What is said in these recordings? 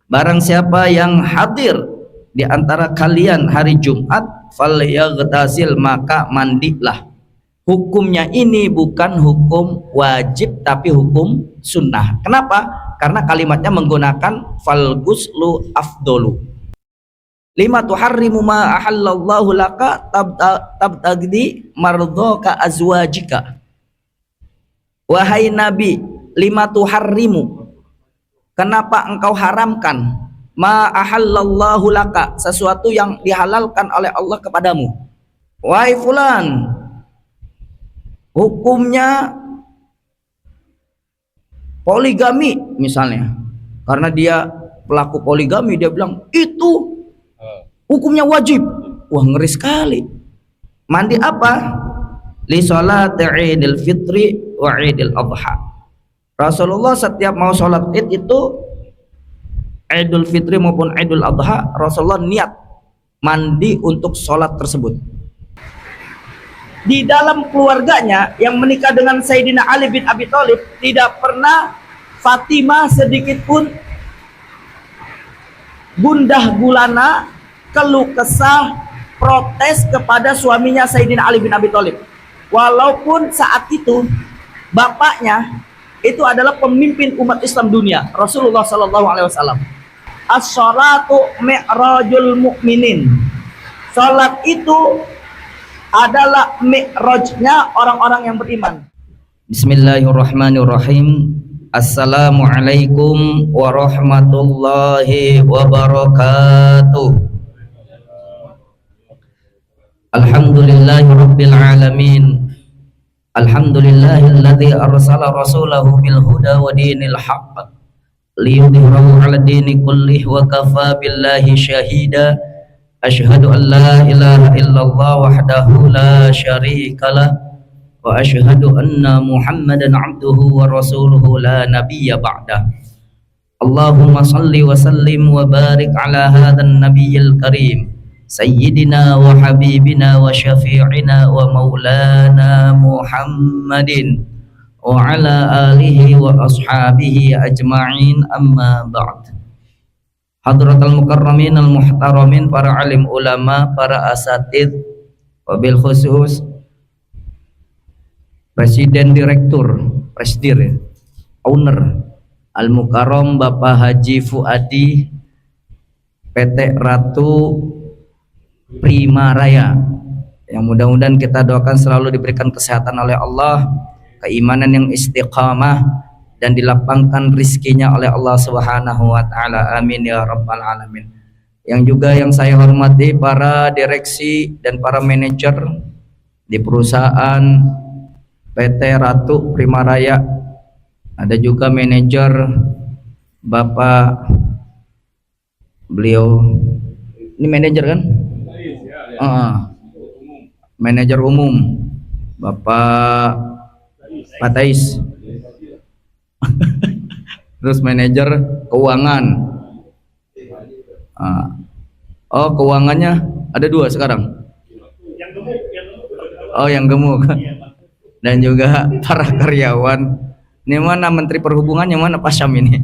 Barang siapa yang hadir di antara kalian hari Jumat, falyaghtasil, maka mandilah. Hukumnya ini bukan hukum wajib tapi hukum sunnah. Kenapa? Karena kalimatnya menggunakan fal ghuslu afdolu. Lima tuharrimu ma ahallallahu laka tabtagdi mardhaka azwajika. Wahai Nabi, lima tuharrimu, kenapa engkau haramkan ma ahallallahu laka, sesuatu yang dihalalkan oleh Allah kepadamu. Wahai fulan, hukumnya poligami misalnya, karena dia pelaku poligami, dia bilang itu hukumnya wajib. Wah, ngeri sekali. Mandi apa? Li sholati idil fitri wa idil adha. Rasulullah setiap mau sholat id itu, idul fitri maupun idul adha, Rasulullah niat mandi untuk sholat tersebut. Di dalam keluarganya yang menikah dengan Sayyidina Ali bin Abi Thalib, tidak pernah Fatimah sedikit pun gundah gulana, keluh kesah, protes kepada suaminya Sayyidina Ali bin Abi Thalib. Walaupun saat itu bapaknya itu adalah pemimpin umat Islam dunia, Rasulullah Sallallahu Alaihi Wasallam. As-sholatu mi'rajul mu'minin. Salat itu adalah mi'rajnya orang-orang yang beriman. Bismillahirrahmanirrahim. Assalamualaikum warahmatullahi wabarakatuh. Alhamdulillahi rabbil alamin. Alhamdulillahilladzi arsala rasulahu bil huda wa dinil haqq liyudhhirahu 'ala dini kullih wa kafa billahi syahida. Asyhadu an la ilaha illallah wahdahu la syarikalah wa asyhadu anna Muhammadan 'abduhu wa rasuluhu la nabiyya ba'dah. Allahumma salli wa sallim wa barik 'ala hadzal nabiyyil karim Sayyidina wa habibina wa syafi'ina wa maulana Muhammadin wa ala alihi wa ashabihi ajma'in, amma ba'd. Hadratul mukarramin al-muhtaramin, para alim ulama, para asatidz, wabil khusus Presiden Direktur, Presdir, Owner Al-Mukarram Bapak Haji Fuadi PT Ratu Prima Raya, yang mudah-mudahan kita doakan selalu diberikan kesehatan oleh Allah, keimanan yang istiqamah, dan dilapangkan rizkinya oleh Allah Subhanahu wa taala. Amin ya rabbal alamin. Yang juga yang saya hormati para direksi dan para manajer di perusahaan PT Ratu Prima Raya. Ada juga manajer Bapak, beliau ini manajer kan? Manajer umum Bapak Patais. Terus manajer keuangan. Oh, keuangannya ada dua sekarang. Oh, yang gemuk. Dan juga para karyawan. Ini mana Menteri Perhubungan, yang mana Pak Syam ini?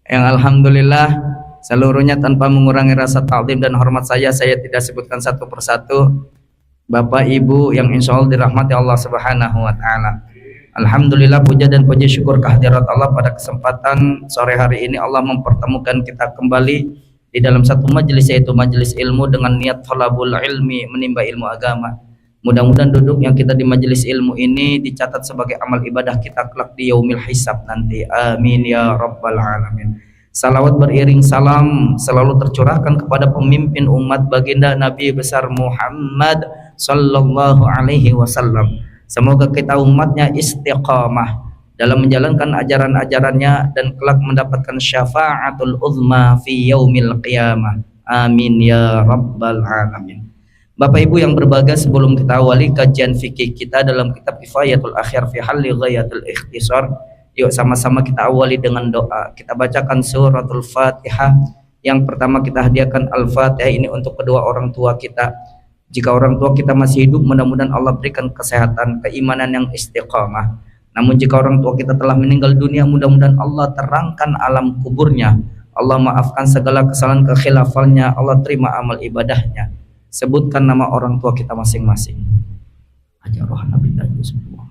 Yang alhamdulillah seluruhnya tanpa mengurangi rasa ta'zim dan hormat saya tidak sebutkan satu persatu. Bapak Ibu yang insya Allah dirahmati Allah Subhanahu wa ta'ala. Alhamdulillah, puja dan puji syukur kehadirat Allah pada kesempatan sore hari ini. Allah mempertemukan kita kembali di dalam satu majelis, yaitu majelis ilmu, dengan niat thalabul ilmi, menimba ilmu agama. Mudah-mudahan duduk yang kita di majelis ilmu ini dicatat sebagai amal ibadah kita kelak di yaumil hisab nanti. Amin ya rabbal alamin. Salawat beriring salam selalu tercurahkan kepada pemimpin umat baginda Nabi besar Muhammad sallallahu alaihi wasallam. Semoga kita umatnya istiqamah dalam menjalankan ajaran-ajarannya dan kelak mendapatkan syafaatul uzma fi yaumil qiyamah. Amin ya rabbal alamin. Bapak Ibu yang berbahagia, sebelum kita awali kajian fikih kita dalam kitab Kifayatul Akhir fi Halli Ghayatul Ikhtisar, yuk sama-sama kita awali dengan doa. Kita bacakan suratul Fatihah. Yang pertama kita hadiahkan Al-Fatihah ini untuk kedua orang tua kita. Jika orang tua kita masih hidup, mudah-mudahan Allah berikan kesehatan, keimanan yang istiqamah. Namun jika orang tua kita telah meninggal dunia, mudah-mudahan Allah terangkan alam kuburnya, Allah maafkan segala kesalahan kekhilafalnya, Allah terima amal ibadahnya. Sebutkan nama orang tua kita masing-masing. Aja roh Nabi Dajjal semua.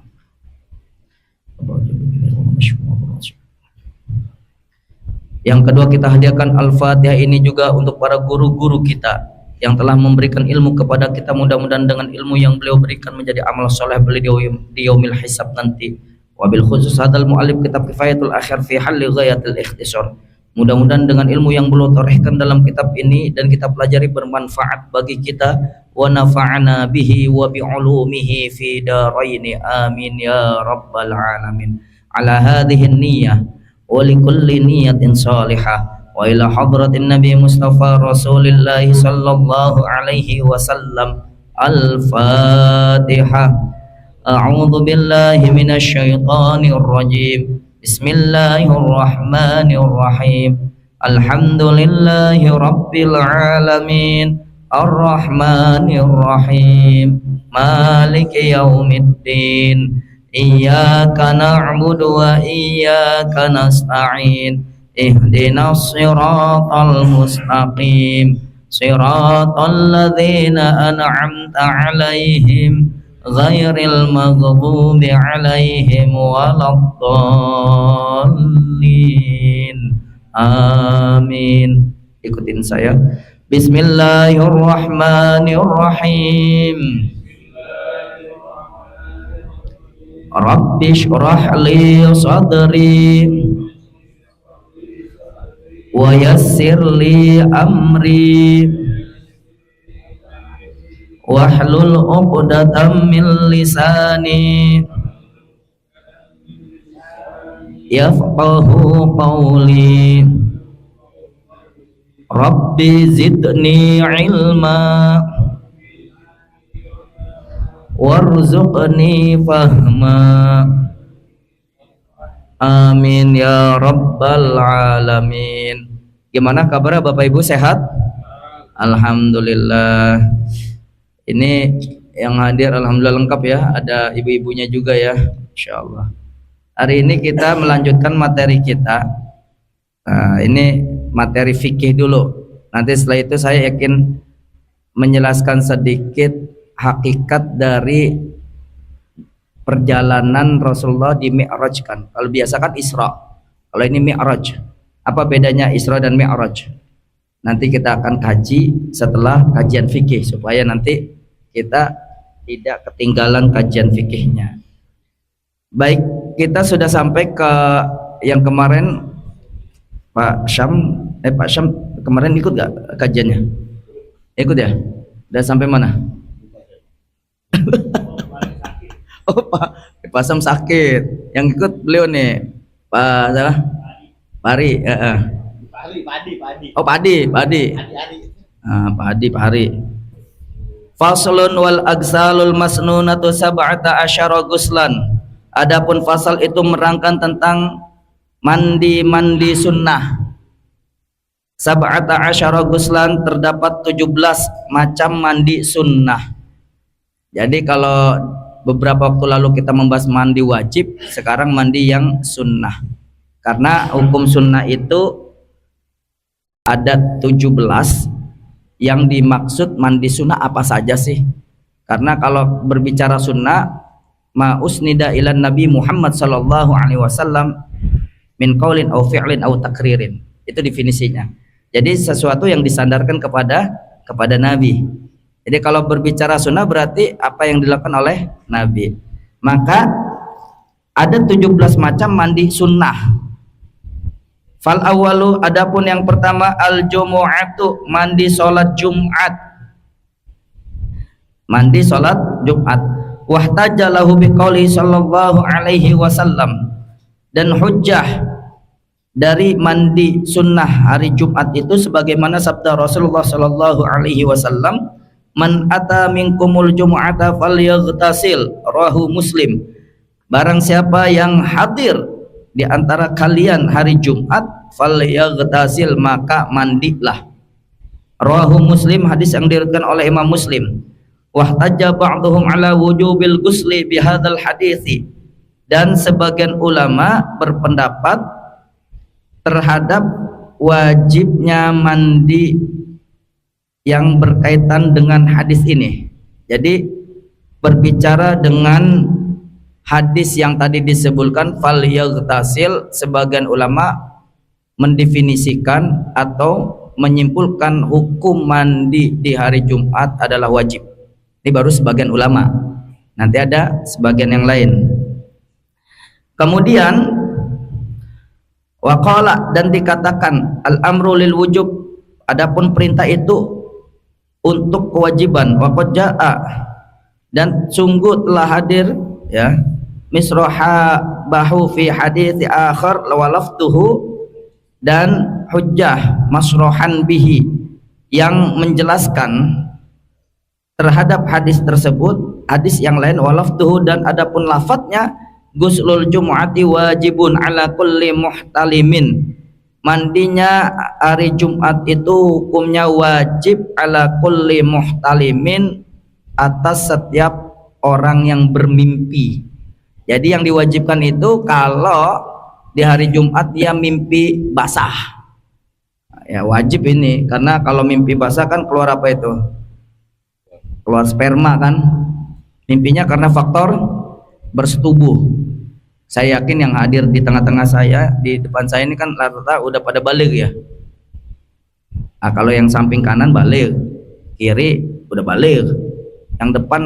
Yang kedua, kita hadiahkan Al-Fatihah ini juga untuk para guru-guru kita yang telah memberikan ilmu kepada kita. Mudah-mudahan dengan ilmu yang beliau berikan menjadi amal soleh beliau di yaumil hisab nanti. Wabil khusus hadal mu'alif kitab Kifayatul Akhir fi halli ghayatil ikhtisar. Mudah-mudahan dengan ilmu yang beliau torehkan dalam kitab ini dan kita pelajari bermanfaat bagi kita. Wa nafa'ana bihi wa bi'ulumihi fi daraini amin ya rabbal alamin. Ala hadhihi niyyah wa likulli niyatin salihah wa ila hadratin Nabi Mustafa Rasulillah sallallahu alaihi wasallam. Al-Fatihah. A'udzu billahi minasy syaithanir rajim. Bismillahirrahmanirrahim. Alhamdulillahi rabbil alamin. Ar-Rahmanir Rahim. Maliki yaumiddin. Iyyaka na'budu wa iyyaka nasta'in. Ihdinas siratal mustaqim. Siratal ladzina an'amta 'alaihim ghairil maghdubi 'alaihim waladdallin. Amin. Ikutin saya. Bismillahirrahmanirrahim. Rabbi shrah li sadri wa yassir li amri wahlul 'uqdatam min lisani yafqahu qawli. Rabbi zidni ilma warzuqni fahma. Amin ya rabbal alamin. Gimana kabar Bapak Ibu, sehat? Alhamdulillah. Ini yang hadir alhamdulillah lengkap ya, ada ibu-ibunya juga ya, insyaallah. Hari ini kita melanjutkan materi kita. Nah, ini materi fikih dulu. Nanti setelah itu saya yakin menjelaskan sedikit hakikat dari perjalanan Rasulullah di Mi'raj kan. Kalau biasa kan Isra. Kalau ini Mi'raj. Apa bedanya Isra dan Mi'raj? Nanti kita akan kaji setelah kajian fikih supaya nanti kita tidak ketinggalan kajian fikihnya. Baik, kita sudah sampai ke yang kemarin Pak Syam kemarin ikut gak kajiannya? Ikut ya? Udah sampai mana? Oh Pak Syam sakit. Yang ikut beliau nih Pak salah? Pari. Oh Padi. Pak Adi. Faslun wal agsalul masnunatu sab'ata asyara guslan. Adapun fasal itu merangkan tentang mandi sunnah. Sab'ata asyara guslan, terdapat 17 macam mandi sunnah. Jadi kalau beberapa waktu lalu kita membahas mandi wajib, sekarang mandi yang sunnah. Karena hukum sunnah itu ada 17. Yang dimaksud mandi sunnah apa saja sih? Karena kalau berbicara sunnah, ma usnida ilan Nabi Muhammad sallallahu alaihi wasallam min qaulin au fi'lin au takririn. Itu definisinya. Jadi sesuatu yang disandarkan kepada Nabi. Jadi kalau berbicara sunnah berarti apa yang dilakukan oleh Nabi. Maka ada 17 macam mandi sunnah. Fal awalu, adapun yang pertama al jumu'atu, mandi salat Jumat. Mandi salat Jumat. Wahtajalahu biqauli sallallahu alaihi wasallam, dan hujjah dari mandi sunnah hari Jumat itu sebagaimana sabda Rasulullah sallallahu alaihi wasallam, man ata minkumul jumu'ata falyaghtasil, rawahu Muslim. Barang siapa yang hadir di antara kalian hari Jumat, falyaghtasil, maka mandilah. Rawahu Muslim, hadis yang diriwayatkan oleh Imam Muslim. Wahtajja ba'dhum ala wujubil ghusli bihadzal hadithi, dan sebagian ulama berpendapat terhadap wajibnya mandi yang berkaitan dengan hadis ini. Jadi berbicara dengan hadis yang tadi disebutkan fal yaghtasil, sebagian ulama mendefinisikan atau menyimpulkan hukum mandi di hari Jumat adalah wajib. Ini baru sebagian ulama. Nanti ada sebagian yang lain. Kemudian waqala, dan dikatakan al-amru lil wujub, adapun perintah itu untuk kewajiban. Waqad jaa, dan sungguh telah hadir ya misroha bahu fi hadits akhar walaftuhu, dan hujjah masrohan bihi, yang menjelaskan terhadap hadis tersebut, hadis yang lain walaftuhu, dan adapun lafadznya guslul jumu'ati wajibun ala kulli muhtalimin, mandinya hari Jumat itu hukumnya wajib ala kulli muhtalimin, atas setiap orang yang bermimpi. Jadi yang diwajibkan itu kalau di hari Jumat dia mimpi basah, ya wajib ini, karena kalau mimpi basah kan keluar apa itu, keluar sperma kan, mimpinya karena faktor bersetubuh. Saya yakin yang hadir di tengah-tengah saya, di depan saya ini kan rata-rata udah pada balik ya. Nah, kalau yang samping kanan balik, kiri udah balik, yang depan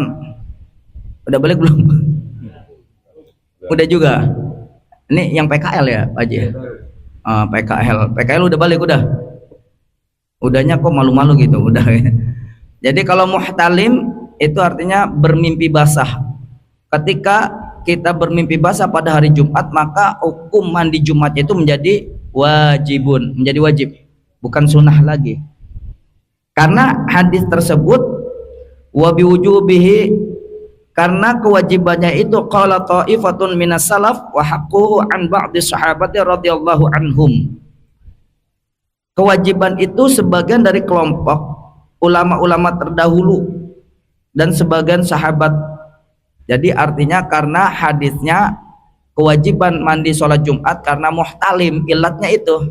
udah balik belum? Udah juga. Ini yang PKL ya Pak Haji? PKL udah balik udah. Udahnya kok malu-malu gitu udah. Jadi kalau muhtalim itu artinya bermimpi basah. Ketika kita bermimpi basah pada hari Jumat, maka hukum mandi Jumatnya itu menjadi wajibun, menjadi wajib, bukan sunnah lagi. Karena hadis tersebut wa biwujubihi, karena kewajibannya itu qala ta'ifatun minas salaf wa haqquhu an ba'di sahabati radhiyallahu anhum. Kewajiban itu sebagian dari kelompok ulama-ulama terdahulu dan sebagian sahabat. Jadi artinya karena hadisnya kewajiban mandi sholat Jumat karena muhtalim, ilatnya itu,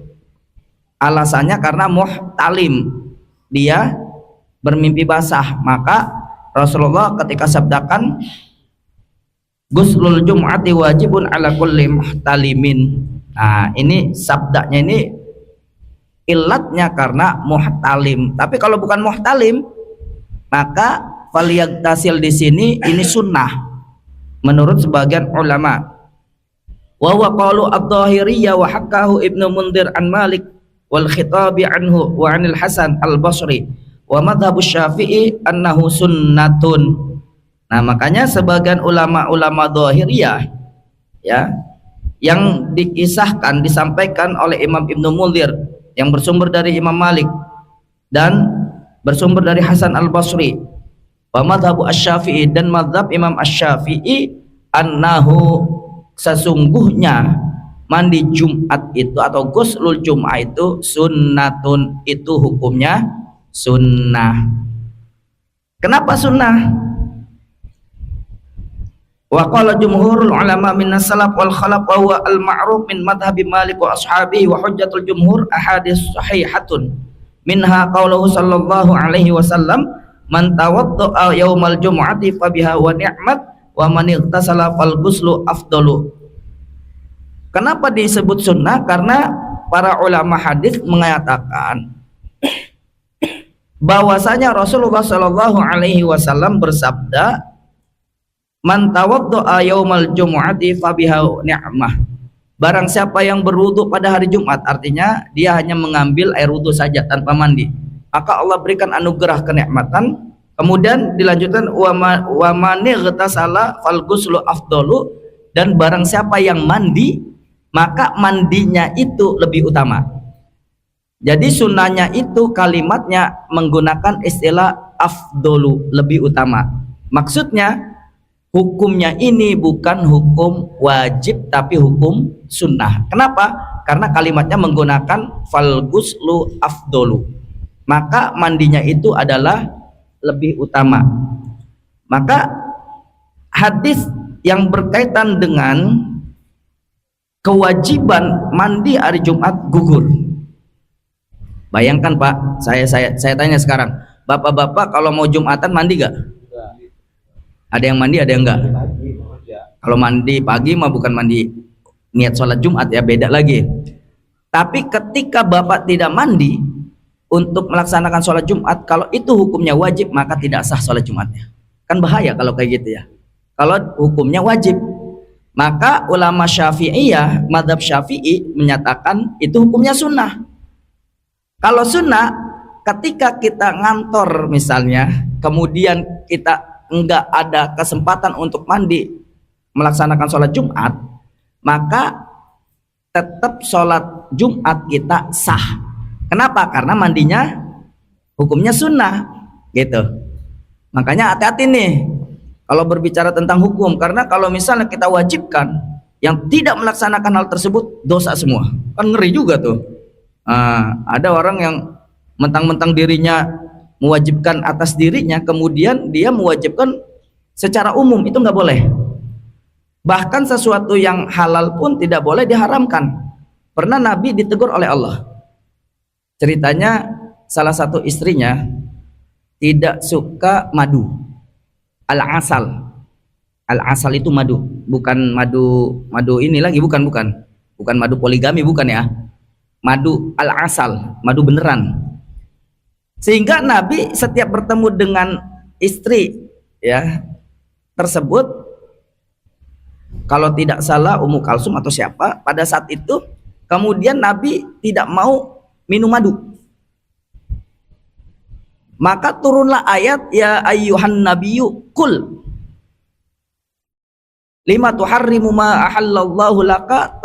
alasannya karena muhtalim, dia bermimpi basah, maka Rasulullah ketika sabdakan guslul jum'ati wajibun ala kulli muhtalimin. Nah ini sabdanya ini ilatnya karena muhtalim. Tapi kalau bukan muhtalim, maka faliyagtasil di sini ini sunnah menurut sebagian ulama. Wa huwa qaulu ad-dhahiriyya wa hakkahu Ibnu Mundir an Malik wal khitabi anhu wa anil Hasan al-Basri wa madhhabu Syafi'i annahu sunnatun. Nah, makanya sebagian ulama-ulama dhahiriyah ya yang dikisahkan disampaikan oleh Imam Ibnu Mundir yang bersumber dari Imam Malik dan bersumber dari Hasan al-Basri, wa madhabu asy-Syafi'i, dan madhab Imam asy-Syafi'i, annahu sesungguhnya mandi Jumat itu atau ghuslul Jum'ah itu sunnatun, itu hukumnya sunnah. Kenapa sunnah? Wa qala jumhurul ulama minas salaf wal khalaf wa huwa al-ma'ruf min madhhabi Malik wa ashabihi wa hujjatul jumhur ahadits sahihatun minha qauluhu sallallahu alaihi wasallam man tawaddaa yaumal jumu'ati fabiha wa ni'mat wa man igtasala fal ghuslu afdalu. Kenapa disebut sunnah? Karena para ulama hadis mengatakan bahwasanya Rasulullah sallallahu alaihi wasallam bersabda, man tawaddaa yaumal jumu'ati fabiha ni'mah. Barang siapa yang berwudu pada hari Jumat, artinya dia hanya mengambil air wudu saja tanpa mandi, maka Allah berikan anugerah kenikmatan. Kemudian dilanjutkan wa mani ghatasala fal ghuslu afdalu, dan barang siapa yang mandi maka mandinya itu lebih utama. Jadi sunnahnya itu kalimatnya menggunakan istilah afdalu, lebih utama. Maksudnya hukumnya ini bukan hukum wajib tapi hukum sunnah. Kenapa? Karena kalimatnya menggunakan fal ghuslu afdalu, maka mandinya itu adalah lebih utama. Maka hadis yang berkaitan dengan kewajiban mandi hari Jumat gugur. Bayangkan Pak, saya tanya sekarang, bapak-bapak kalau mau Jumatan mandi gak? Ada yang mandi, ada yang enggak? Kalau mandi pagi mah bukan mandi niat sholat Jumat ya, beda lagi. Tapi ketika bapak tidak mandi untuk melaksanakan sholat Jumat, kalau itu hukumnya wajib, maka tidak sah sholat Jumatnya. Kan bahaya kalau kayak gitu ya. Kalau hukumnya wajib, maka ulama Syafi'iyah, madhab Syafi'i menyatakan itu hukumnya sunnah. Kalau sunnah, ketika kita ngantor misalnya, kemudian kita enggak ada kesempatan untuk mandi melaksanakan sholat Jumat, maka tetap sholat Jumat kita sah. Kenapa? Karena mandinya hukumnya sunnah gitu. Makanya hati-hati nih kalau berbicara tentang hukum, karena kalau misalnya kita wajibkan yang tidak melaksanakan hal tersebut dosa semua, kan ngeri juga tuh. Ada orang yang mentang-mentang dirinya mewajibkan atas dirinya, kemudian dia mewajibkan secara umum, itu nggak boleh. Bahkan sesuatu yang halal pun tidak boleh diharamkan. Pernah Nabi ditegur oleh Allah. Ceritanya salah satu istrinya tidak suka madu, al-asal. Al-asal itu madu, bukan madu ini lagi, bukan madu poligami, bukan ya. Madu al-asal, madu beneran. Sehingga Nabi setiap bertemu dengan istri ya tersebut, kalau tidak salah Ummu Kalsum atau siapa pada saat itu, kemudian Nabi tidak mau minum madu. Maka turunlah ayat, ya ayyuhan nabiyyu qul lima tuharrimu ma ahallallahu laka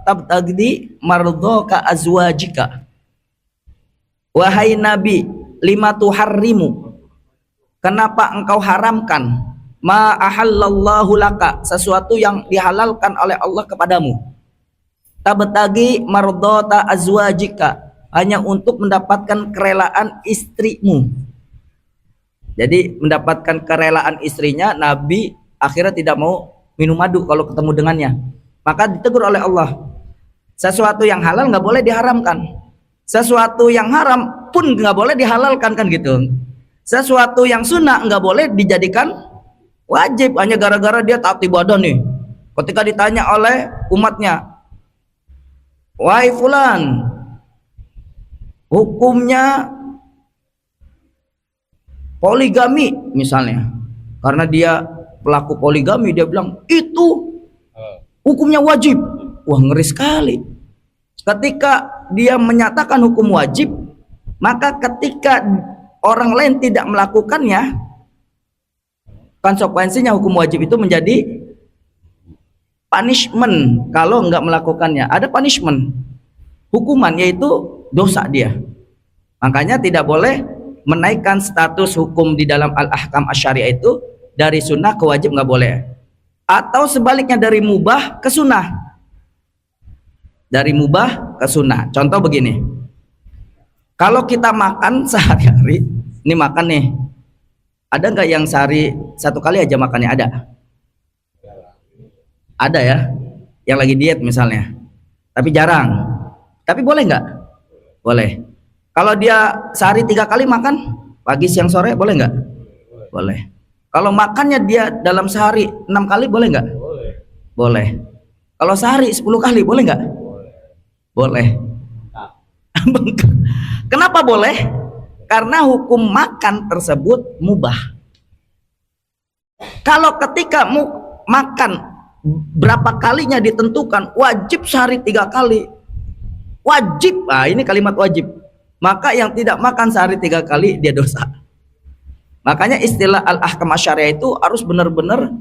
tabtagdi mardhaka azwajika. Wahai Nabi, lima tuharrimu, kenapa engkau haramkan ma ahallallahu laka, sesuatu yang dihalalkan oleh Allah kepadamu, tabtagi mardhata azwajika, hanya untuk mendapatkan kerelaan istrimu. Jadi mendapatkan kerelaan istrinya, Nabi akhirnya tidak mau minum madu kalau ketemu dengannya. Maka ditegur oleh Allah, sesuatu yang halal nggak boleh diharamkan, sesuatu yang haram pun nggak boleh dihalalkan, kan gitu. Sesuatu yang sunnah nggak boleh dijadikan wajib hanya gara-gara dia taat ibadah nih. Ketika ditanya oleh umatnya, wahai fulan, hukumnya poligami misalnya, karena dia pelaku poligami, dia bilang itu hukumnya wajib. Wah, ngeri sekali. Ketika dia menyatakan hukum wajib, maka ketika orang lain tidak melakukannya, konsekuensinya hukum wajib itu menjadi punishment. Kalau enggak melakukannya ada punishment, hukuman, yaitu dosa dia. Makanya tidak boleh menaikkan status hukum di dalam al-ahkam asy-syariah itu dari sunnah ke wajib, nggak boleh. Atau sebaliknya, dari mubah ke sunnah. Dari mubah ke sunnah. Contoh begini, kalau kita makan sehari-hari, ini makan nih, ada nggak yang sehari satu kali aja makannya? Ada ya, yang lagi diet misalnya, tapi jarang. Tapi boleh nggak? Boleh. Kalau dia sehari 3 kali makan, pagi siang sore, boleh nggak? Boleh. Kalau makannya dia dalam sehari 6 kali, boleh nggak? Boleh. Kalau sehari 10 kali, boleh nggak? Boleh. Kenapa boleh? Karena hukum makan tersebut mubah. Kalau ketika makan berapa kalinya ditentukan, wajib sehari 3 kali, wajib, ini kalimat wajib, maka yang tidak makan sehari 3 kali dia dosa. Makanya istilah al-ahkam asy-syariah itu harus benar-benar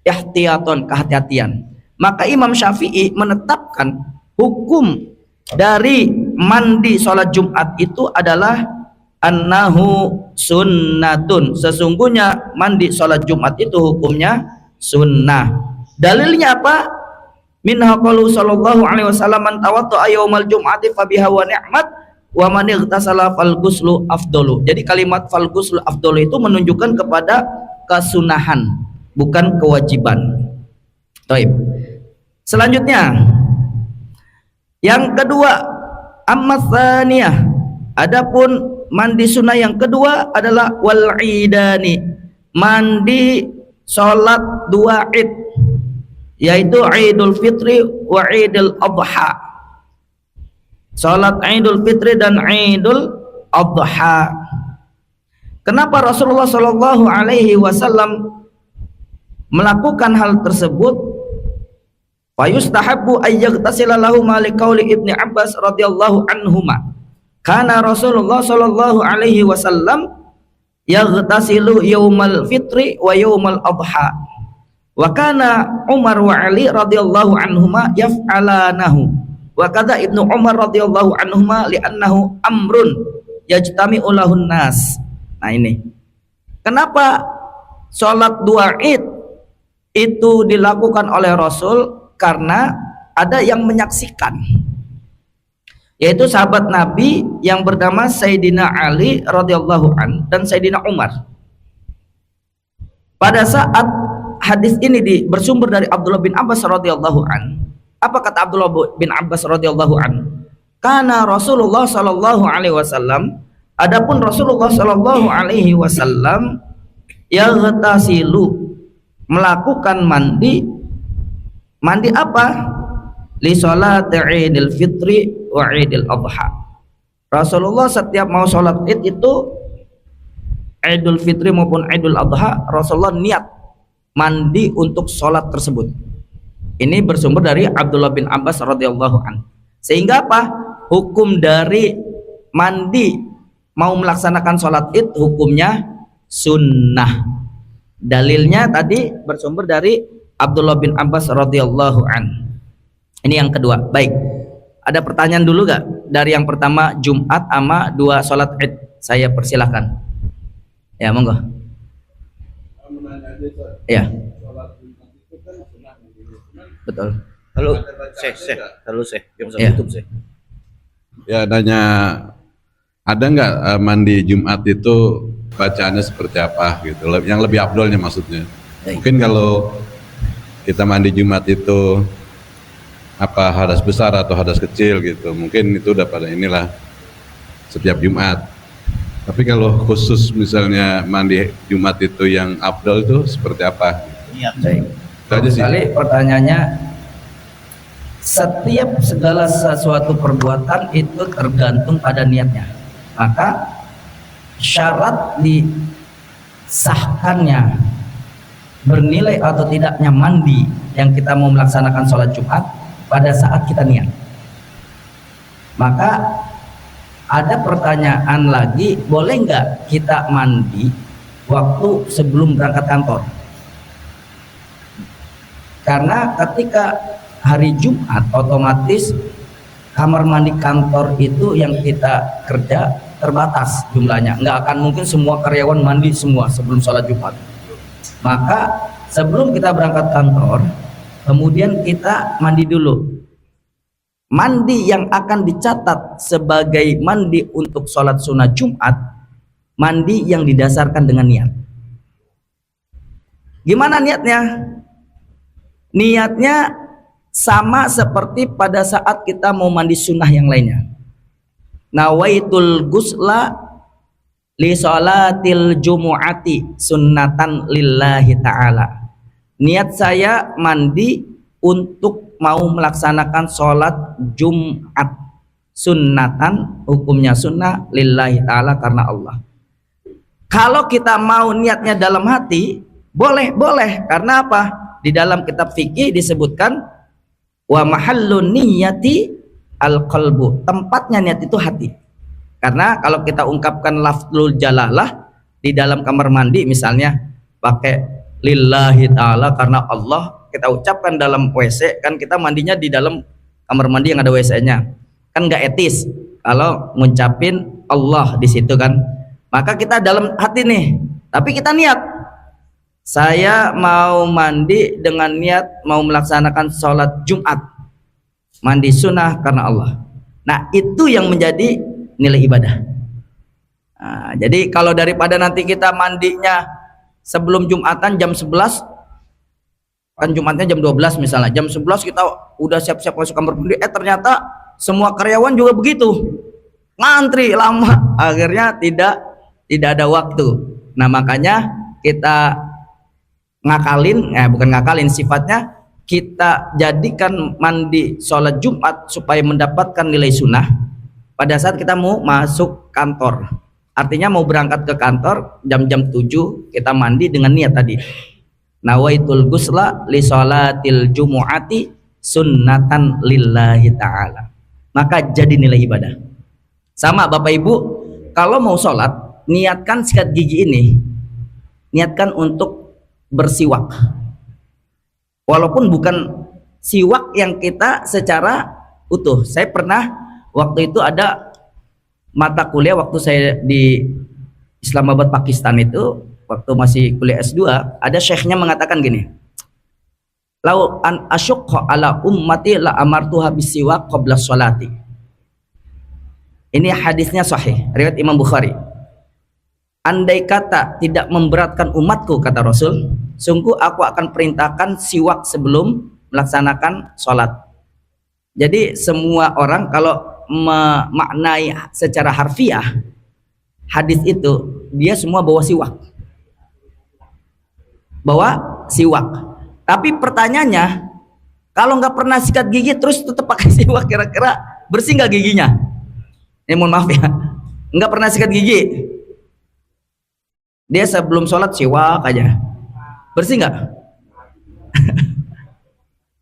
ihtiyaton, kehati-hatian. Maka Imam Syafi'i menetapkan hukum dari mandi sholat Jumat itu adalah annahu sunnatun. Sesungguhnya mandi sholat Jumat itu hukumnya sunnah. Dalilnya apa? Minha qalu sallallahu alaihi wasallam, man tawaddaa yaumal jum'ati fa biha wa ni'mat wa man ightasala fal ghuslu afdalu. Jadi kalimat fal ghuslu afdalu itu menunjukkan kepada kesunahan, bukan kewajiban. Baik. Selanjutnya, yang kedua, amma tsaniyah, Adapun mandi sunnah yang kedua adalah wal idani, mandi sholat dua id, yaitu Idul Fitri wa Idul Adha. Sholat Idul Fitri dan Idul Adha. Kenapa Rasulullah Shallallahu Alaihi Wasallam melakukan hal tersebut? Fayustahabbu ayyagtasila lahu malikauli Ibni Abbas radhiyallahu anhuma. Karena Rasulullah Shallallahu Alaihi Wasallam yaghtasilu yaumal fitri wa yaumal adha. Wa kana Umar wa Ali radhiyallahu anhuma yaf'alanahu. Wa kadza Ibnu Umar radhiyallahu anhuma li'annahu amrun yajtami'u lahun nas. Nah ini. Kenapa sholat dua Id itu dilakukan oleh Rasul? Karena ada yang menyaksikan, yaitu sahabat Nabi yang bernama Sayyidina Ali radhiyallahu an dan Sayyidina Umar. Pada saat hadis ini bersumber dari Abdullah bin Abbas radhiyallahu an. Apa kata Abdullah bin Abbas radhiyallahu an? Karena Rasulullah sallallahu alaihi wasallam, adapun Rasulullah sallallahu alaihi wasallam yaghtasilu, melakukan mandi apa? Li sholati Idul Fitri wa Idul Adha. Rasulullah setiap mau sholat Id itu, Idul Fitri maupun Idul Adha, Rasulullah niat mandi untuk sholat tersebut. Ini bersumber dari Abdullah bin Abbas radhiyallahu an. Sehingga apa? Hukum dari mandi mau melaksanakan sholat Id hukumnya sunnah. Dalilnya tadi bersumber dari Abdullah bin Abbas radhiyallahu an. Ini yang kedua. Baik. Ada pertanyaan dulu gak? Dari yang pertama Jumat sama dua sholat Id. Saya persilahkan. Ya, monggo. Ya. Betul. Halo. Ya. Ya, nanya, ada nggak mandi Jumat itu bacaannya seperti apa gitu? Yang lebih afdolnya maksudnya. Baik. Mungkin kalau kita mandi Jumat itu apa hadas besar atau hadas kecil gitu, mungkin itu udah pada inilah setiap Jumat. Tapi kalau khusus misalnya mandi Jumat itu yang afdol itu seperti apa? Baik. Kali pertanyaannya, setiap segala sesuatu perbuatan itu tergantung pada niatnya. Maka syarat disahkannya bernilai atau tidaknya mandi yang kita mau melaksanakan sholat Jumat pada saat kita niat. Maka ada pertanyaan lagi, boleh nggak kita mandi waktu sebelum berangkat kantor? Karena ketika hari Jumat otomatis kamar mandi kantor itu yang kita kerja terbatas jumlahnya, nggak akan mungkin semua karyawan mandi semua sebelum sholat Jumat. Maka sebelum kita berangkat kantor, kemudian kita mandi dulu. Mandi yang akan dicatat sebagai mandi untuk sholat sunnah Jumat, mandi yang didasarkan dengan niat. Gimana niatnya? Niatnya sama seperti pada saat kita mau mandi sunnah yang lainnya. Nawaitul gusla li sholatil jumu'ati sunnatan lillahi ta'ala. Niat saya mandi untuk mau melaksanakan sholat Jumat, sunnatan, hukumnya sunnah, lillahi ta'ala, karena Allah. Kalau kita mau niatnya dalam hati, boleh. Karena apa? Di dalam kitab fikih disebutkan wa mahallun niyati al-qalbu, tempatnya niat itu hati. Karena kalau kita ungkapkan lafzul jalalah di dalam kamar mandi misalnya pakai lillahi ta'ala, karena Allah, kita ucapkan dalam WC, kan kita mandinya di dalam kamar mandi yang ada WC-nya, kan nggak etis kalau ngucapin Allah di situ kan. Maka kita dalam hati nih, tapi kita niat, saya mau mandi dengan niat mau melaksanakan sholat Jumat, mandi sunnah karena Allah. Nah itu yang menjadi nilai ibadah. Nah, jadi kalau daripada nanti kita mandinya sebelum Jumatan jam 11, kan Jumatnya jam 12 misalnya, jam 11 kita udah siap-siap masuk kamar mandi, ternyata semua karyawan juga begitu, ngantri lama, akhirnya tidak ada waktu. Nah makanya kita ngakalin, bukan ngakalin, sifatnya kita jadikan mandi sholat Jumat supaya mendapatkan nilai sunnah pada saat kita mau masuk kantor. Artinya mau berangkat ke kantor jam-jam 7 kita mandi dengan niat tadi, nawaitul gusla li sholatil jumu'ati sunnatan lillahi ta'ala, maka jadi nilai ibadah. Sama Bapak Ibu, kalau mau sholat niatkan sikat gigi ini, niatkan untuk bersiwak, walaupun bukan siwak yang kita secara utuh. Saya pernah waktu itu ada mata kuliah waktu saya di Islamabad Pakistan itu, waktu masih kuliah S2, ada syekhnya mengatakan gini, lau an asyukha ala ummati la amartuha bisiwak qabla sholati. Ini hadisnya sahih, riwayat Imam Bukhari. Andai kata tidak memberatkan umatku, kata Rasul, sungguh aku akan perintahkan siwak sebelum melaksanakan sholat. Jadi semua orang kalau memaknai secara harfiah hadis itu, dia semua bawa siwak, tapi pertanyaannya, kalau nggak pernah sikat gigi terus tetap pakai siwak, kira-kira bersih nggak giginya? Mohon maaf ya, nggak pernah sikat gigi, dia sebelum sholat siwak aja, bersih nggak?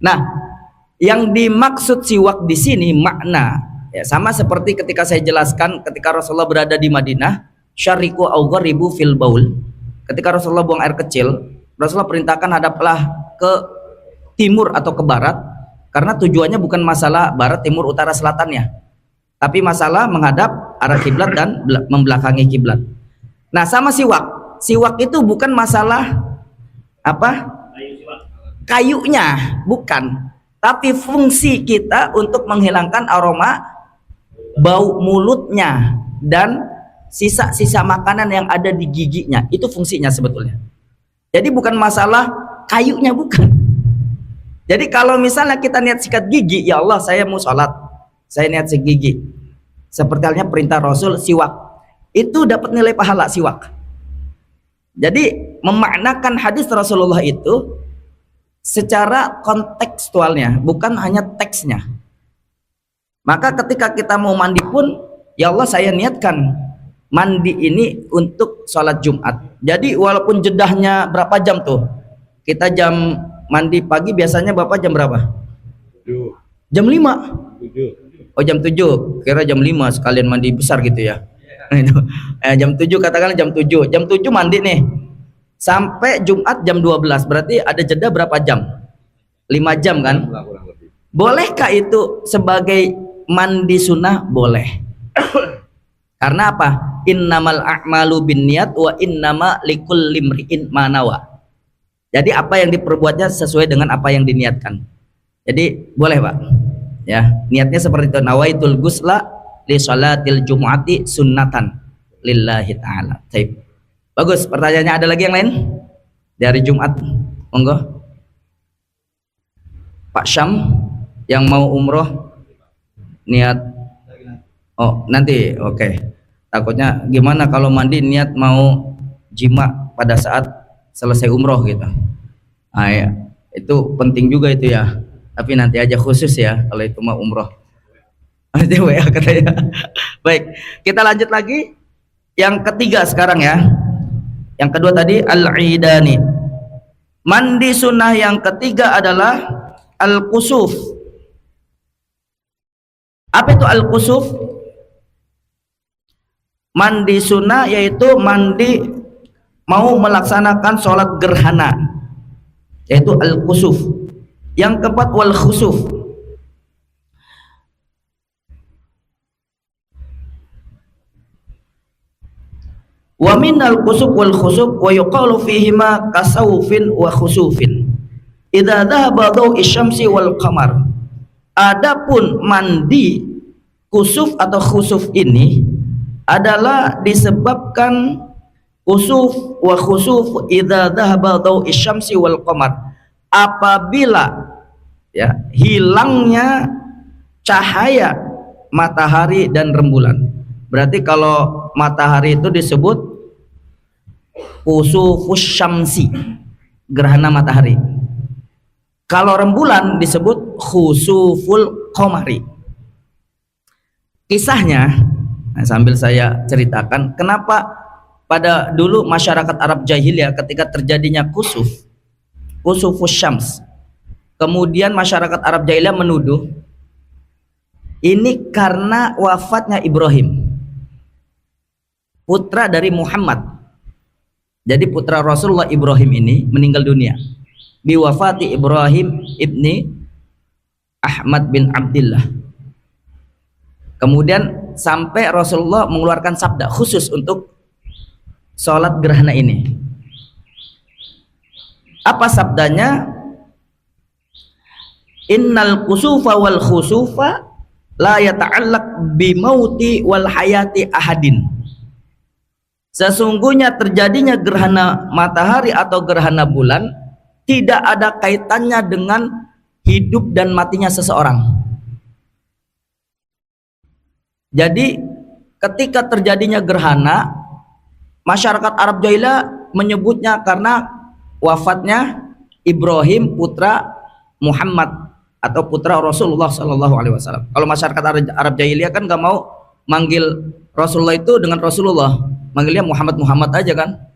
Nah, yang dimaksud siwak di sini makna ya sama seperti ketika saya jelaskan ketika Rasulullah berada di Madinah, syariku au gharibu fil baul. Ketika Rasulullah buang air kecil, Rasulullah perintahkan hadaplah ke timur atau ke barat, karena tujuannya bukan masalah barat, timur, utara, selatannya, tapi masalah menghadap arah kiblat dan membelakangi kiblat. Nah, sama siwak. Siwak itu bukan masalah apa? Kayunya, bukan. Tapi fungsi kita untuk menghilangkan aroma bau mulutnya dan sisa-sisa makanan yang ada di giginya. Itu fungsinya sebetulnya. Jadi bukan masalah kayunya, bukan. Jadi kalau misalnya kita niat sikat gigi, ya Allah saya mau sholat, saya niat sikat gigi, seperti halnya perintah Rasul siwak, itu dapat nilai pahala siwak. Jadi memaknakan hadis Rasulullah itu secara kontekstualnya, bukan hanya teksnya. Maka ketika kita mau mandi pun, ya Allah saya niatkan mandi ini untuk sholat Jumat. Jadi walaupun jedahnya berapa jam tuh, kita jam mandi pagi biasanya Bapak jam berapa? 7. Jam 5? 7. Oh jam 7, kira jam 5 sekalian mandi besar gitu ya. Jam 7, katakanlah jam 7. Jam 7 mandi nih sampai Jumat jam 12, berarti ada jeda berapa jam? 5 jam kan? Bolehkah itu sebagai mandi sunnah? Boleh. Karena apa? Innamal a'malu binniyat wa innama likulli imri'in ma nawa. Jadi apa yang diperbuatnya sesuai dengan apa yang diniatkan. Jadi boleh Pak. Ya, niatnya seperti itu, nawaitul gusla li sholatil jumu'ati sunnatan lillahi ta'ala. Baik. Bagus, pertanyaannya ada lagi yang lain? Dari Jumat, monggo. Pak Syam yang mau umroh niat, oh nanti, oke. Takutnya gimana kalau mandi niat mau jima pada saat selesai umroh gitu. Nah, ya, itu penting juga itu ya. Tapi nanti aja khusus ya kalau itu mau umroh. Nanti WA katanya. Baik, kita lanjut lagi. Yang ketiga sekarang ya. Yang kedua tadi al-idani. Mandi sunnah yang ketiga adalah al-kusuf. Apa itu al-kusuf? Mandi sunnah yaitu mandi mau melaksanakan sholat gerhana, yaitu al-kusuf. Yang keempat wal khusuf. Wa minal kusuf wal khusuf wa yuqalu fihima kasawfin wa khusufin idza dhahaba dhaw'i syamsi wal qamar. Adapun mandi kusuf atau khusuf ini adalah disebabkan kusuf wa khusuf idza dhahaba dhaw'i syamsi wal qamar, apabila ya hilangnya cahaya matahari dan rembulan. Berarti kalau matahari itu disebut kusufus syamsi, gerhana matahari. Kalau rembulan disebut khusuful qamari. Kisahnya, nah sambil saya ceritakan kenapa pada dulu masyarakat Arab jahiliyah ketika terjadinya kusufus syams, kemudian masyarakat Arab jahiliyah menuduh ini karena wafatnya Ibrahim, putra dari Muhammad. Jadi putra Rasulullah Ibrahim ini meninggal dunia. Biwafati Ibrahim ibni Ahmad bin Abdillah. Kemudian sampai Rasulullah mengeluarkan sabda khusus untuk sholat gerhana ini. Apa sabdanya? Innal kusufa wal khusufa la yata'allaq bimauti wal hayati ahadin. Sesungguhnya terjadinya gerhana matahari atau gerhana bulan tidak ada kaitannya dengan hidup dan matinya seseorang. Jadi ketika terjadinya gerhana, masyarakat Arab jahiliyah menyebutnya karena wafatnya Ibrahim putra Muhammad atau putra Rasulullah Shallallahu Alaihi Wasallam. Kalau masyarakat Arab jahiliyah kan gak mau manggil Rasulullah itu dengan Rasulullah, manggilnya Muhammad aja kan.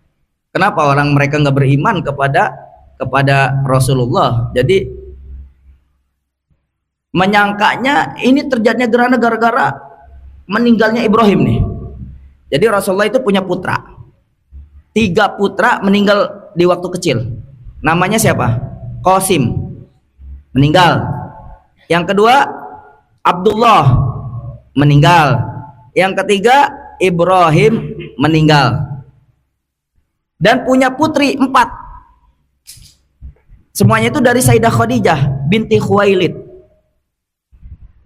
Kenapa? Orang mereka nggak beriman kepada Rasulullah. Jadi menyangkanya ini terjadinya gerhana gara-gara meninggalnya Ibrahim nih. Jadi Rasulullah itu punya putra, 3 putra meninggal di waktu kecil. Namanya siapa? Qasim, meninggal. Yang kedua Abdullah, meninggal. Yang ketiga Ibrahim, meninggal. Dan punya putri 4. Semuanya itu dari Sayyidah Khadijah binti Khuwailid.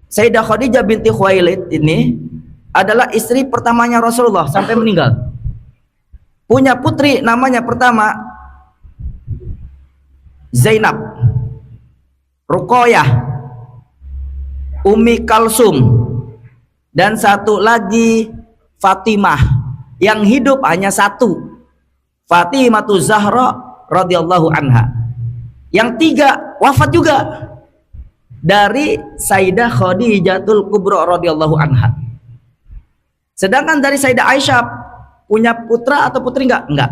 Sayyidah Khadijah binti Khuwailid ini adalah istri pertamanya Rasulullah sampai meninggal. Punya putri namanya pertama Zainab, Ruqayyah, Ummi Kalsum, dan satu lagi Fatimah. Yang hidup hanya 1, Fatimatu Zahra radhiyallahu anha. Yang 3 wafat juga, dari Sayyidah Khadijatul Kubra radhiyallahu anha. Sedangkan dari Sayyidah Aisyah punya putra atau putri enggak? Enggak.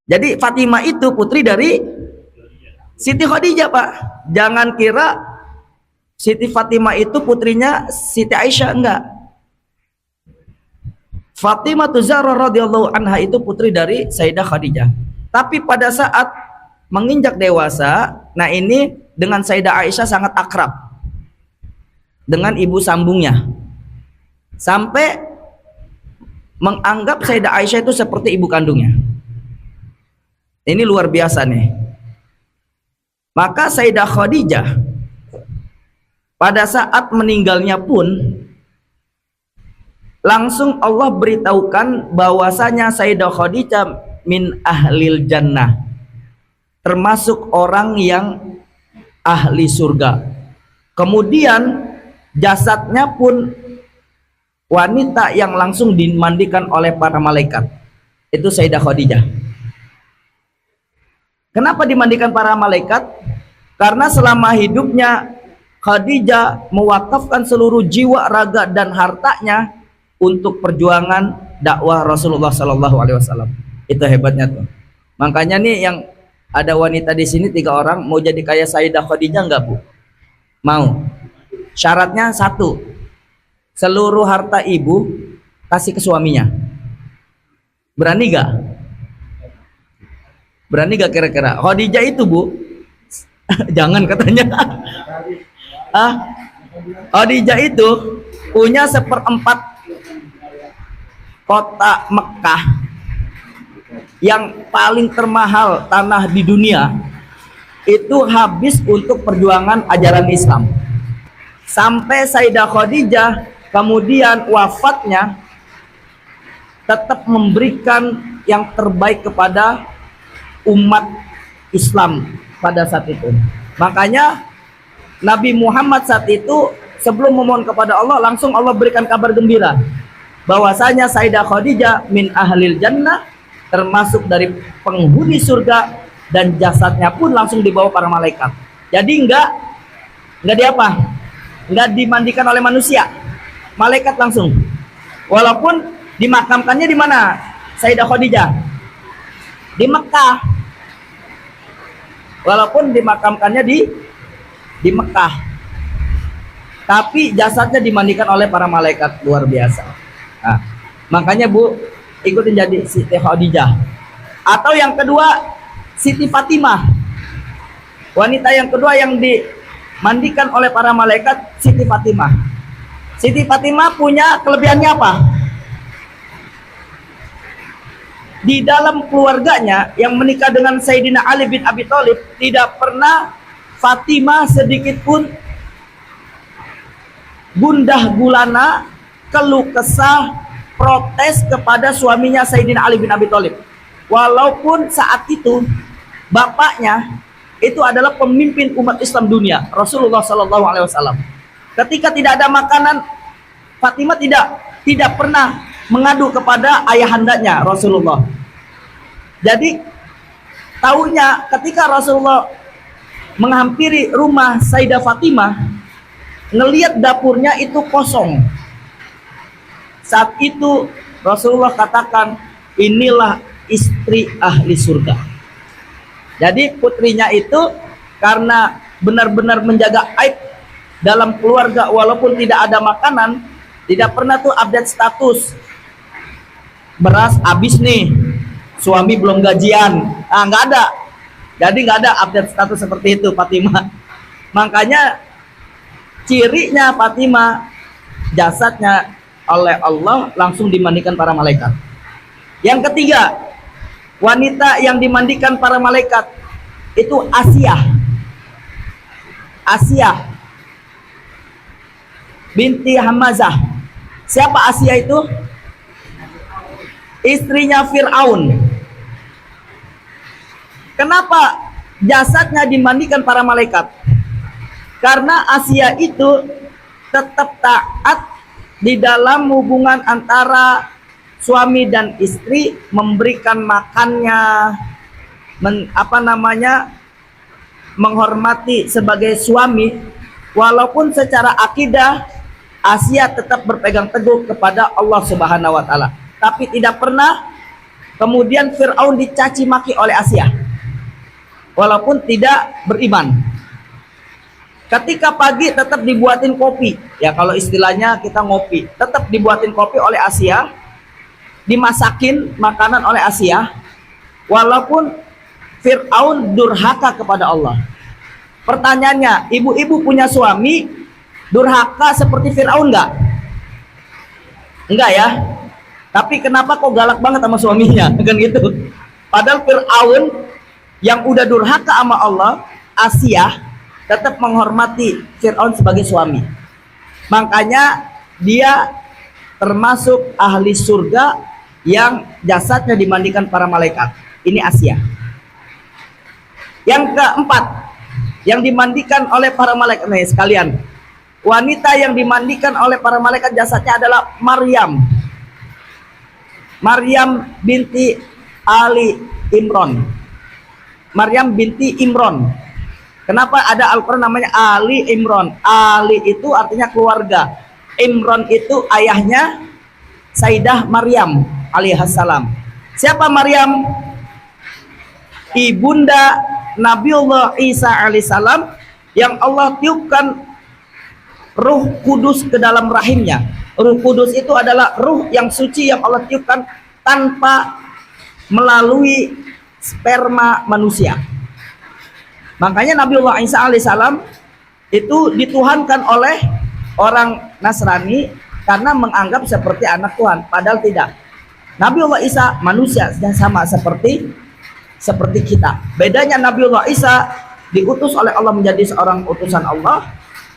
Jadi Fatimah itu putri dari Siti Khadijah, Pak. Jangan kira Siti Fatimah itu putrinya Siti Aisyah, enggak. Fatimah Zahra radhiyallahu anha itu putri dari Sayyidah Khadijah. Tapi pada saat menginjak dewasa, nah ini dengan Sayyidah Aisyah sangat akrab dengan ibu sambungnya, sampai menganggap Sayyidah Aisyah itu seperti ibu kandungnya. Ini luar biasa nih. Maka Sayyidah Khadijah pada saat meninggalnya pun langsung Allah beritahukan bahwasanya Sayyidah Khadijah min ahlil jannah, termasuk orang yang ahli surga. Kemudian jasadnya pun wanita yang langsung dimandikan oleh para malaikat. Itu Sayyidah Khadijah. Kenapa dimandikan para malaikat? Karena selama hidupnya Khadijah mewakafkan seluruh jiwa, raga, dan hartanya untuk perjuangan dakwah Rasulullah Sallallahu Alaihi Wasallam. Itu hebatnya tuh. Makanya nih yang ada wanita di sini 3 orang mau jadi kayak Sayyidah Khadijah enggak, Bu? Mau. Syaratnya 1, seluruh harta ibu kasih ke suaminya. Berani gak? Berani gak kira-kira? Khadijah itu, Bu, jangan katanya. Khadijah itu punya 1/4 kota Mekah yang paling termahal tanah di dunia, itu habis untuk perjuangan ajaran Islam. Sampai Sayyidah Khadijah kemudian wafatnya tetap memberikan yang terbaik kepada umat Islam pada saat itu. Makanya Nabi Muhammad saat itu sebelum memohon kepada Allah, langsung Allah berikan kabar gembira bahwasanya Sayyidah Khadijah min ahlil jannah, termasuk dari penghuni surga, dan jasadnya pun langsung dibawa para malaikat. Jadi enggak di apa? Enggak dimandikan oleh manusia. Malaikat langsung. Walaupun dimakamkannya di mana Sayyidah Khadijah? Di Mekah. Walaupun dimakamkannya di Mekah, tapi jasadnya dimandikan oleh para malaikat, luar biasa. Nah, makanya Bu ikutin jadi Siti Khadijah. Atau yang kedua, Siti Fatimah. Wanita yang kedua yang dimandikan oleh para malaikat, Siti Fatimah. Siti Fatimah punya kelebihannya apa? Di dalam keluarganya yang menikah dengan Sayyidina Ali bin Abi Thalib, tidak pernah Fatimah sedikit pun gundah gulana, keluh kesah, protes kepada suaminya Sayyidina Ali bin Abi Thalib. Walaupun saat itu bapaknya itu adalah pemimpin umat Islam dunia, Rasulullah Sallallahu Alaihi Wasallam. Ketika tidak ada makanan, Fatimah tidak pernah mengadu kepada ayahandanya Rasulullah. Jadi tahunya ketika Rasulullah menghampiri rumah Sayyidah Fatimah, ngelihat dapurnya itu kosong. Saat itu Rasulullah katakan, inilah istri ahli surga. Jadi putrinya itu karena benar-benar menjaga aib dalam keluarga, walaupun tidak ada makanan, tidak pernah tuh update status. Beras habis nih, suami belum gajian, nggak ada. Jadi nggak ada update status seperti itu Fatimah. Makanya cirinya Fatimah, jasadnya oleh Allah langsung dimandikan para malaikat. Yang ketiga, wanita yang dimandikan para malaikat itu Asia binti Hamazah. Siapa Asia itu? Istrinya Fir'aun. Kenapa jasadnya dimandikan para malaikat? Karena Asia itu tetap taat di dalam hubungan antara suami dan istri, memberikan makannya, menghormati sebagai suami, walaupun secara akidah Asia tetap berpegang teguh kepada Allah Subhanahu wa taala. Tapi tidak pernah kemudian Fir'aun dicaci maki oleh Asia, walaupun tidak beriman. Ketika pagi tetap dibuatin kopi, ya kalau istilahnya kita ngopi, tetap dibuatin kopi oleh Asia, dimasakin makanan oleh Asia, walaupun Fir'aun durhaka kepada Allah. Pertanyaannya, ibu-ibu punya suami durhaka seperti Fir'aun enggak? Enggak ya? Tapi kenapa kok galak banget sama suaminya? Kan gitu. Padahal Fir'aun yang udah durhaka sama Allah, Asia tetap menghormati Fir'aun sebagai suami. Makanya dia termasuk ahli surga yang jasadnya dimandikan para malaikat. Ini Asia. Yang keempat, yang dimandikan oleh para malaikat, nih sekalian, wanita yang dimandikan oleh para malaikat jasadnya adalah Maryam binti Ali Imron. Maryam binti Imron. Kenapa ada Al-Quran namanya Ali Imron? Ali itu artinya keluarga. Imron itu ayahnya Sayyidah Maryam alaihissalam. Siapa Maryam? Ibunda Nabiullah Isa alaihissalam yang Allah tiupkan Ruh Kudus ke dalam rahimnya. Ruh Kudus itu adalah ruh yang suci yang Allah tiupkan tanpa melalui sperma manusia. Makanya Nabiullah Isa alaihissalam itu dituhankan oleh orang Nasrani karena menganggap seperti anak Tuhan, padahal tidak. Nabiullah Isa manusia dan sama seperti kita. Bedanya Nabiullah Isa diutus oleh Allah menjadi seorang utusan Allah,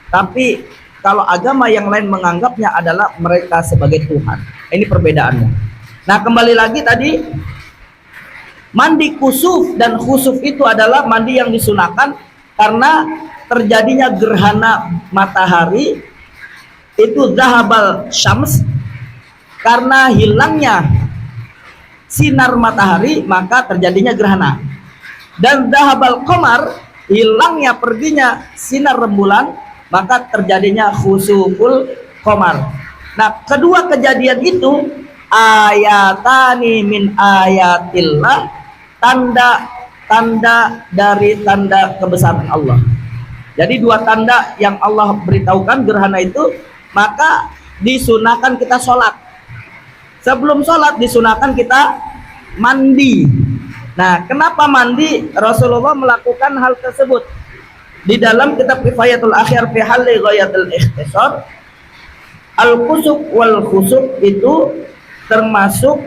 tapi kalau agama yang lain menganggapnya adalah mereka sebagai Tuhan. Ini perbedaannya. Nah, kembali lagi tadi, mandi kusuf dan khusuf itu adalah mandi yang disunahkan karena terjadinya gerhana matahari itu zahabal syams, karena hilangnya sinar matahari maka terjadinya gerhana. Dan zahabal qamar, hilangnya perginya sinar rembulan maka terjadinya khusuful qamar. Nah, kedua kejadian itu ayatani min ayatillah, tanda-tanda dari tanda kebesaran Allah. Jadi dua tanda yang Allah beritahukan gerhana itu, maka disunahkan kita sholat. Sebelum sholat disunahkan kita mandi. Nah, kenapa mandi? Rasulullah melakukan hal tersebut di dalam kitab Kifayatul Akhyar fi Halli Ghayatul Ikhtisar. Al-khusuf wal khusuf itu termasuk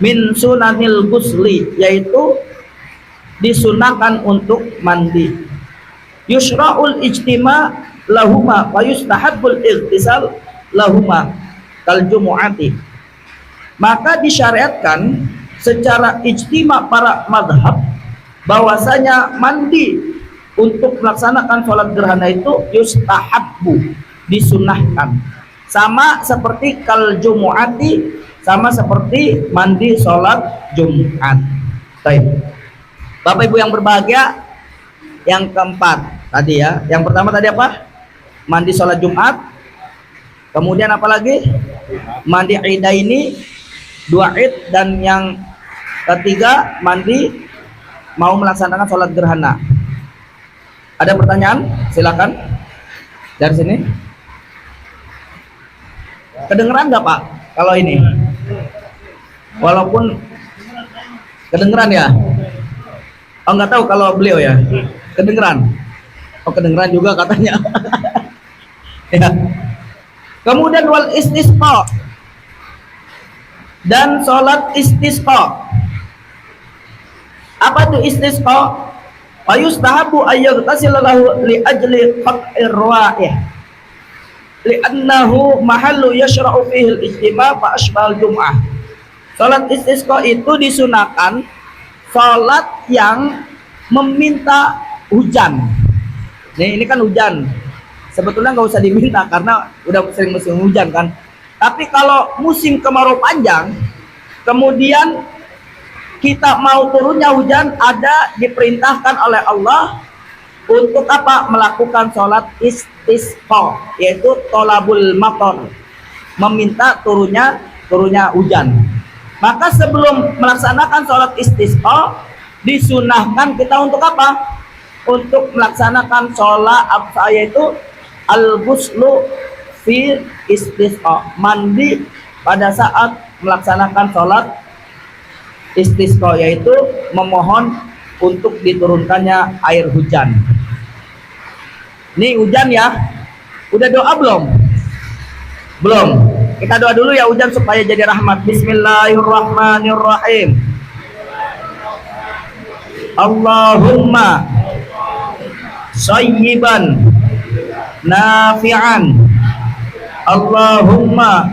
min sunanil ghusli, yaitu disunahkan untuk mandi. Yusra'ul ijtima lahuma wa yustahabbul ightisal lahuma kal jumu'ati. Maka disyariatkan secara ijtima para madhab bahwasanya mandi untuk melaksanakan sholat gerhana itu yustahabbu, disunahkan, sama seperti kal jumu'ati, sama seperti mandi sholat Jumat. Baik, Bapak Ibu yang berbahagia, yang keempat tadi ya, yang pertama tadi apa? Mandi sholat Jumat. Kemudian apa lagi? Mandi idaini, 2 id. Dan yang ketiga mandi mau melaksanakan sholat gerhana. Ada pertanyaan? Silakan dari sini. Kedengeran nggak Pak kalau ini? Walaupun kedengeran ya? Oh, nggak tahu kalau beliau ya. Kedengeran? Oh, kedengeran juga katanya. Ya. Kemudian wal istisqa, dan sholat istisqa. Apa itu istisqa? Wa yustahabu ayyagtasila lahu li ajli qat'ir rawa'ih, li'annahu mahallu yashra'u fihi al-ijtima' fa asbahal jum'ah. Sholat istisqa itu disunahkan sholat yang meminta hujan. Ini kan hujan, sebetulnya nggak usah diminta karena udah sering musim hujan kan. Tapi kalau musim kemarau panjang, kemudian kita mau turunnya hujan, ada diperintahkan oleh Allah untuk apa? Melakukan sholat istisqa, yaitu tolabul matar, meminta turunnya hujan. Maka sebelum melaksanakan sholat istisqa, disunahkan kita untuk apa? Untuk melaksanakan sholat apa, yaitu al-ghuslu fi istisqa, mandi pada saat melaksanakan sholat istisqa, yaitu memohon untuk diturunkannya air hujan. Ini hujan ya, udah doa belum? Belum. Kita doa dulu ya hujan supaya jadi rahmat. Bismillahirrahmanirrahim. Allahumma sayyiban nafi'an. Allahumma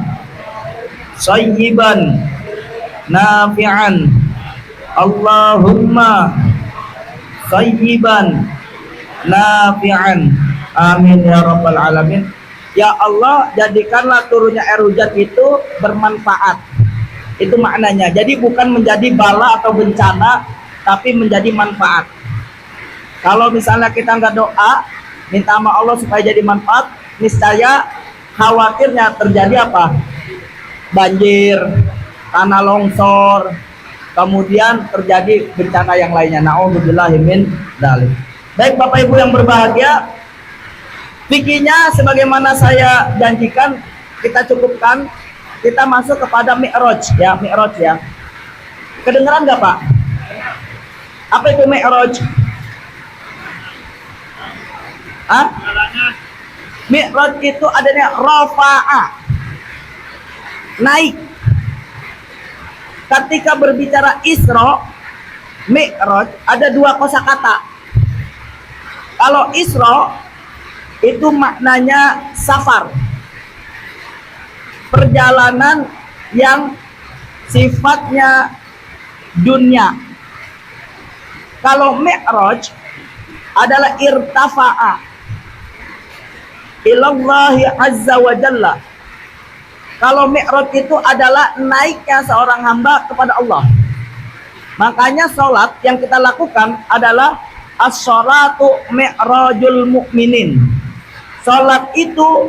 sayyiban nafi'an. Allahumma sayyiban nafi'an. Amin ya rabbal alamin. Ya Allah, jadikanlah turunnya air hujan itu bermanfaat. Itu maknanya. Jadi bukan menjadi bala atau bencana, tapi menjadi manfaat. Kalau misalnya kita nggak doa, minta sama Allah supaya jadi manfaat, niscaya khawatirnya terjadi apa? Banjir, tanah longsor, kemudian terjadi bencana yang lainnya. Na'udzubillahi min dzalik. Baik Bapak Ibu yang berbahagia, fikihnya sebagaimana saya janjikan kita cukupkan, kita masuk kepada mi'raj ya, mi'raj ya. Kedengeran nggak Pak? Apa itu mi'raj? Hah? Mi'raj itu adanya rafa'a, naik. Ketika berbicara Isra, Mi'raj, ada 2 kosakata. Kalau Isra itu maknanya safar, perjalanan yang sifatnya dunia. Kalau Mi'raj adalah irtafa'a, ilallahi azza wa jalla. Kalau mi'raj itu adalah naiknya seorang hamba kepada Allah. Makanya sholat yang kita lakukan adalah as-sholatu mi'rajul mu'minin. Sholat itu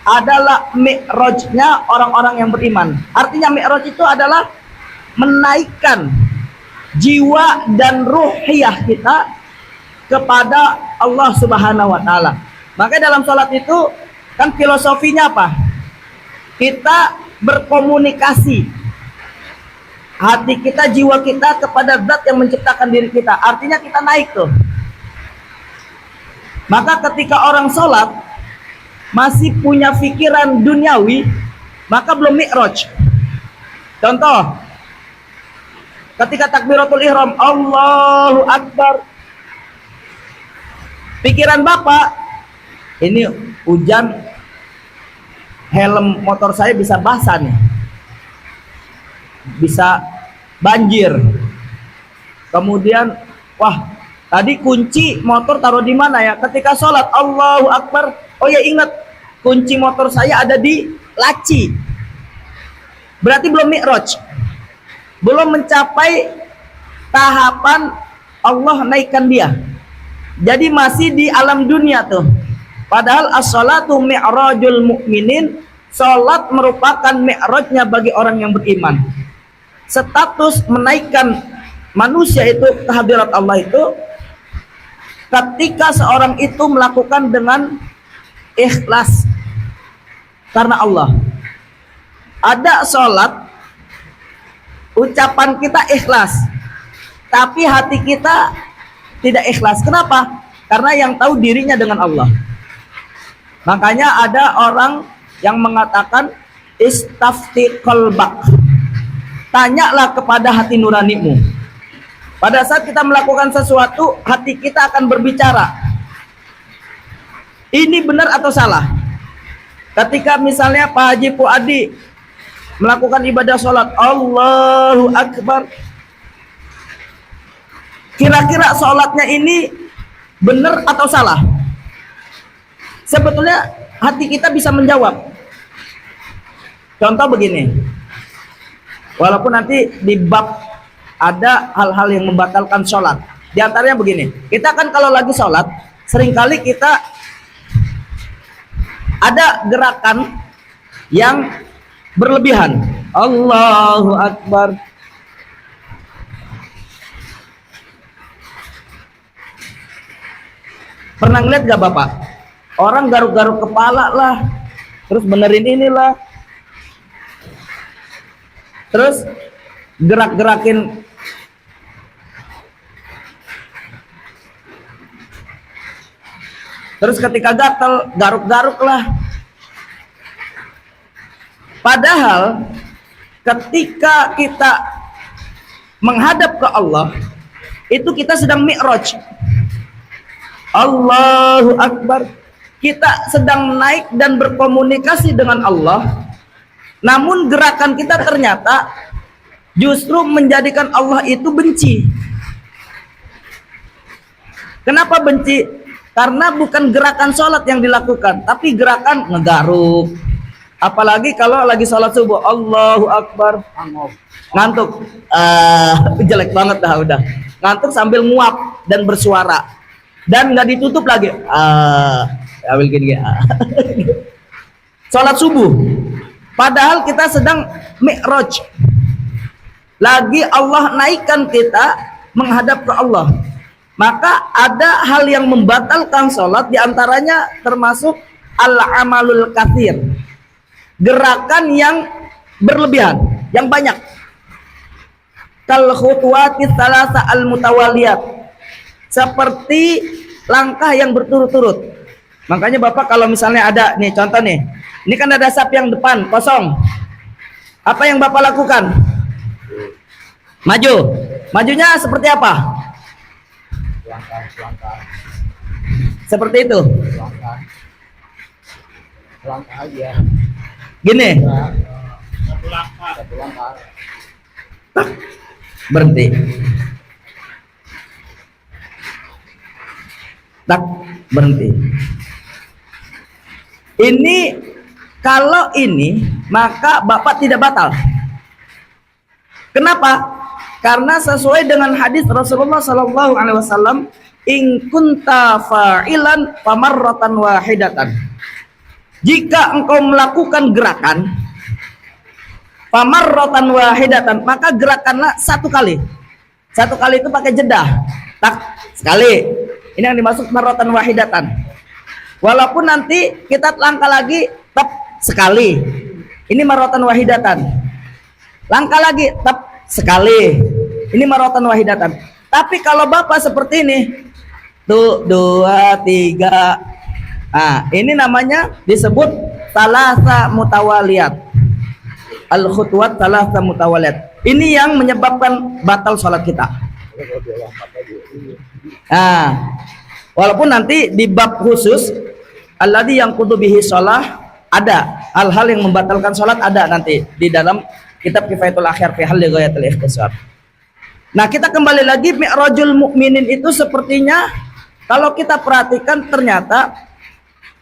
adalah mi'rajnya orang-orang yang beriman. Artinya mi'raj itu adalah menaikkan jiwa dan ruhiyah kita kepada Allah Subhanahu wa taala. Makanya dalam sholat itu kan filosofinya apa? Kita berkomunikasi hati kita, jiwa kita kepada zat yang menciptakan diri kita. Artinya kita naik tuh. Maka ketika orang sholat masih punya pikiran duniawi, maka belum mi'raj. Contoh, ketika takbiratul ihram, Allahu Akbar, pikiran bapak, ini hujan, helm motor saya bisa basah nih, bisa banjir. Kemudian, wah, tadi kunci motor taruh di mana ya? Ketika sholat, Allahu Akbar, oh ya ingat, kunci motor saya ada di laci. Berarti belum mi'raj, belum mencapai tahapan Allah naikkan dia. Jadi masih di alam dunia tuh. Padahal as-sholatu mi'rajul mu'minin, sholat merupakan mi'rajnya bagi orang yang beriman. Status menaikkan manusia itu ke hadirat Allah itu ketika seorang itu melakukan dengan ikhlas karena Allah. Ada sholat, ucapan kita ikhlas, tapi hati kita tidak ikhlas. Kenapa? Karena yang tahu dirinya dengan Allah. Makanya ada orang yang mengatakan istafti qalbak, tanyalah kepada hati nuranimu. Pada saat kita melakukan sesuatu, hati kita akan berbicara, ini benar atau salah. Ketika misalnya Pak Haji Puadi melakukan ibadah sholat, Allahu Akbar, kira-kira sholatnya ini benar atau salah? Sebetulnya hati kita bisa menjawab. Contoh begini, walaupun nanti di bab ada hal-hal yang membatalkan sholat. Di antaranya begini, kita kan kalau lagi sholat, seringkali kita ada gerakan yang berlebihan. Allahu Akbar. Pernah ngeliat gak Bapak? Orang garuk-garuk kepala lah, terus benerin inilah, terus gerak-gerakin terus ketika gatel garuk-garuk lah. Padahal ketika kita menghadap ke Allah, itu kita sedang mi'raj. Allahu Akbar. Kita sedang naik dan berkomunikasi dengan Allah. Namun gerakan kita ternyata justru menjadikan Allah itu benci. Kenapa benci? Karena bukan gerakan sholat yang dilakukan, tapi gerakan ngegaruk. Apalagi kalau lagi sholat subuh, Allahu Akbar, ngantuk, jelek banget dah udah. Ngantuk sambil nguap dan bersuara, dan nggak ditutup lagi. Ambil gini, sholat subuh. Padahal kita sedang mi'raj. Lagi Allah naikkan kita menghadap ke Allah. Maka ada hal yang membatalkan sholat, diantaranya termasuk al-amalul katsir, gerakan yang berlebihan, yang banyak. Kal khutwati tsalasa al mutawaliyat, seperti langkah yang berturut-turut. Makanya Bapak kalau misalnya ada nih contoh nih, ini kan ada saf yang depan kosong, apa yang Bapak lakukan? Maju. Majunya seperti apa? Langkah. Seperti itu. Langkah aja. Gini. Satu langkah. Tak. Berhenti. Tak. Berhenti. Ini kalau ini maka Bapak tidak batal. Kenapa? Karena sesuai dengan hadis Rasulullah sallallahu alaihi wasallam, in kunta fa'ilan famarratan wahidatan. Jika engkau melakukan gerakan famarratan wahidatan, maka gerakanlah satu kali. Satu kali itu pakai jeda. Tak sekali. Ini yang dimaksud marratan wahidatan. Walaupun nanti kita langkah lagi tap sekali. Ini marratan wahidatan. Langkah lagi tap sekali. Ini marratan wahidatan. Tapi kalau Bapak seperti ini, tuh 2 3. Nah, ini namanya disebut talasa mutawaliyat. Al khutwat talasa mutawaliyat. Ini yang menyebabkan batal sholat kita. Nah, walaupun nanti di bab khusus alladzi yang bihi shalah ada hal-hal yang membatalkan sholat, ada nanti di dalam kitab Kifayatul Akhir fi halli ghayatul ikhtisar. Nah, kita kembali lagi, mi'rajul mukminin itu sepertinya kalau kita perhatikan ternyata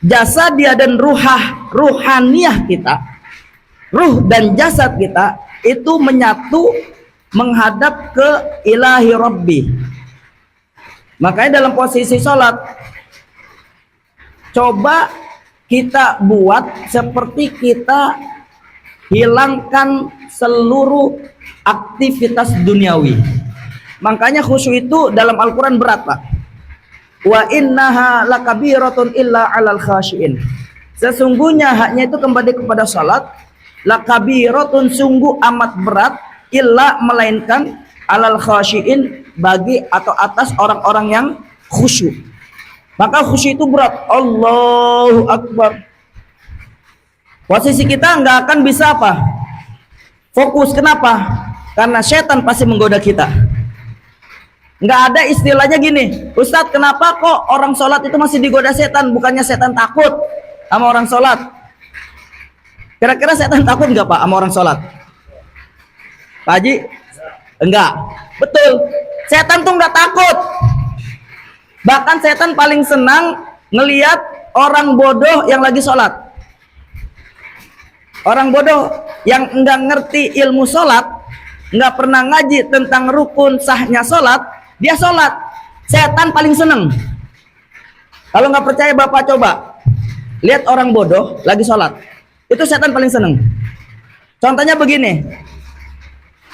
jasad dia dan ruhaniyah kita, ruh dan jasad kita itu menyatu menghadap ke ilahi rabbi. Makanya dalam posisi sholat coba kita buat seperti kita hilangkan seluruh aktivitas duniawi. Makanya khusyuk itu dalam Al-Quran berat, Pak. Wa innaha lakabiratun illa 'alal khashiin. Sesungguhnya haknya itu kembali kepada salat, lakabiratun sungguh amat berat, illa melainkan 'alal khashiin bagi atau atas orang-orang yang khusyuk. Maka khusyuk itu berat. Allahu Akbar. Posisi kita nggak akan bisa apa? Fokus. Kenapa? Karena setan pasti menggoda kita. Nggak ada istilahnya gini, Ustadz kenapa kok orang sholat itu masih digoda setan? Bukannya setan takut sama orang sholat? Kira-kira setan takut nggak Pak sama orang sholat? Pak Haji? Enggak. Betul, setan tuh nggak takut. Bahkan setan paling senang ngelihat orang bodoh yang lagi sholat. Orang bodoh yang nggak ngerti ilmu sholat, nggak pernah ngaji tentang rukun sahnya sholat, dia sholat, setan paling seneng. Kalau nggak percaya Bapak coba lihat orang bodoh lagi sholat, itu setan paling seneng. Contohnya begini,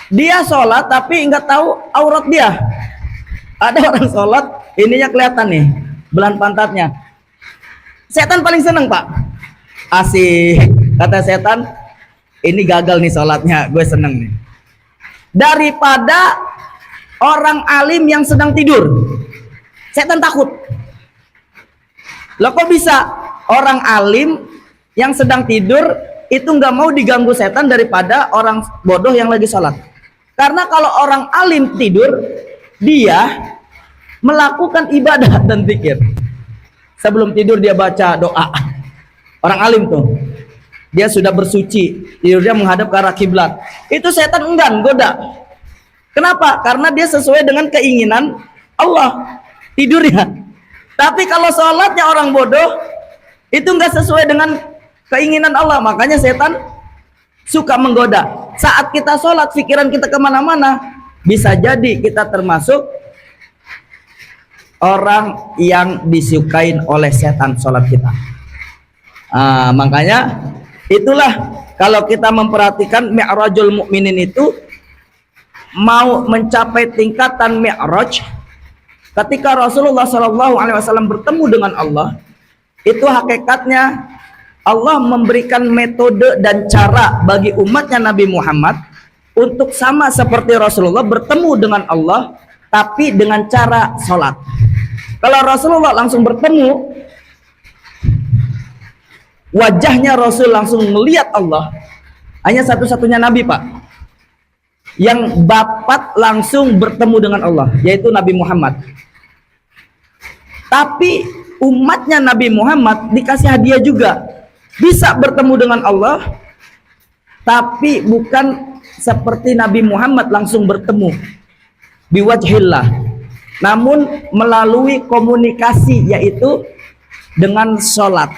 dia sholat tapi nggak tahu aurat dia. Ada orang sholat ininya kelihatan nih, belan pantatnya. Setan paling seneng, Pak. Asik, kata setan, ini gagal nih sholatnya, gue seneng nih. Daripada orang alim yang sedang tidur, setan takut. Loh kok bisa orang alim yang sedang tidur itu nggak mau diganggu setan daripada orang bodoh yang lagi sholat? Karena kalau orang alim tidur, dia melakukan ibadah dan zikir. Sebelum tidur dia baca doa. Orang alim tuh, dia sudah bersuci, tidurnya menghadap ke arah kiblat. Itu setan enggan goda. Kenapa? Karena dia sesuai dengan keinginan Allah tidurnya. Tapi kalau sholatnya orang bodoh, itu nggak sesuai dengan keinginan Allah. Makanya setan suka menggoda. Saat kita sholat, pikiran kita kemana-mana, bisa jadi kita termasuk orang yang disukain oleh setan sholat kita. Makanya itulah kalau kita memperhatikan mi'rajul mukminin itu, mau mencapai tingkatan mi'raj, ketika Rasulullah SAW bertemu dengan Allah, itu hakikatnya Allah memberikan metode dan cara bagi umatnya Nabi Muhammad untuk sama seperti Rasulullah bertemu dengan Allah, tapi dengan cara sholat. Kalau Rasulullah langsung bertemu, wajahnya Rasul langsung melihat Allah. Hanya satu-satunya Nabi, Pak, yang bapat langsung bertemu dengan Allah, yaitu Nabi Muhammad. Tapi umatnya Nabi Muhammad dikasih hadiah juga, bisa bertemu dengan Allah, tapi bukan seperti Nabi Muhammad langsung bertemu biwajhillah, namun melalui komunikasi, yaitu dengan sholat.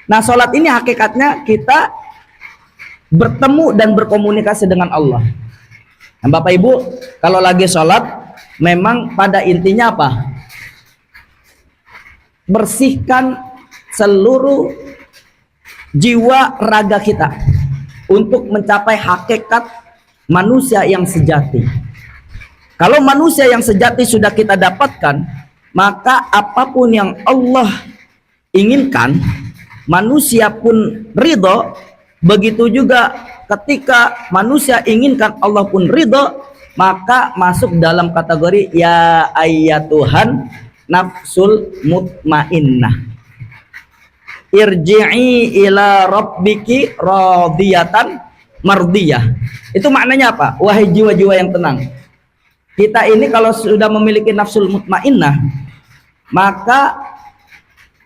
Nah, sholat ini hakikatnya kita bertemu dan berkomunikasi dengan Allah. Nah, Bapak Ibu, kalau lagi sholat, memang pada intinya apa? Bersihkan seluruh jiwa raga kita untuk mencapai hakikat manusia yang sejati. Kalau manusia yang sejati sudah kita dapatkan, maka apapun yang Allah inginkan, manusia pun ridho. Begitu juga ketika manusia inginkan, Allah pun ridho, maka masuk dalam kategori ya ayyatuhan nafsul mutmainnah, irji'i ila rabbiki radiyatan mardiyah. Itu maknanya apa? Wahai jiwa-jiwa yang tenang. Kita ini kalau sudah memiliki nafsul mutmainnah, maka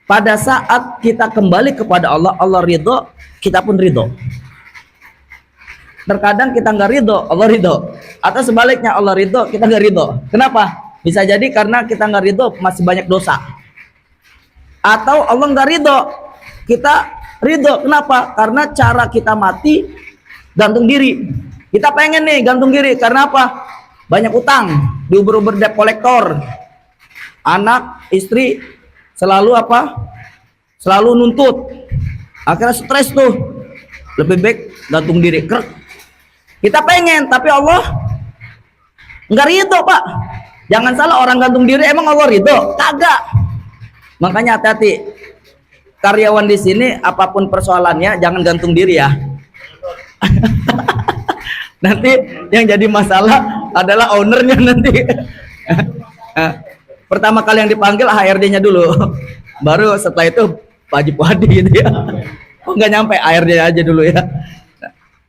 pada saat kita kembali kepada Allah, Allah ridho, kita pun ridho. Terkadang kita nggak ridho, Allah ridho. Atau sebaliknya, Allah ridho, kita nggak ridho. Kenapa? Bisa jadi karena kita nggak ridho masih banyak dosa. Atau Allah nggak ridho, kita ridho. Kenapa? Karena cara kita mati gantung diri. Kita pengen nih gantung diri, karena apa? Banyak utang, diuber-uber debt collector, anak, istri selalu apa? Selalu nuntut. Akhirnya stres tuh. Lebih baik gantung diri. Kita pengen, tapi Allah nggak ridho, Pak. Jangan salah, orang gantung diri emang Allah ridho? Kagak. Makanya hati-hati. Karyawan di sini apapun persoalannya jangan gantung diri ya. Nanti yang jadi masalah adalah ownernya nanti. Pertama kali yang dipanggil HRD-nya dulu, baru setelah itu Pak Haji Puadi gitu ya. Oh, nggak nyampe, HRD aja dulu ya.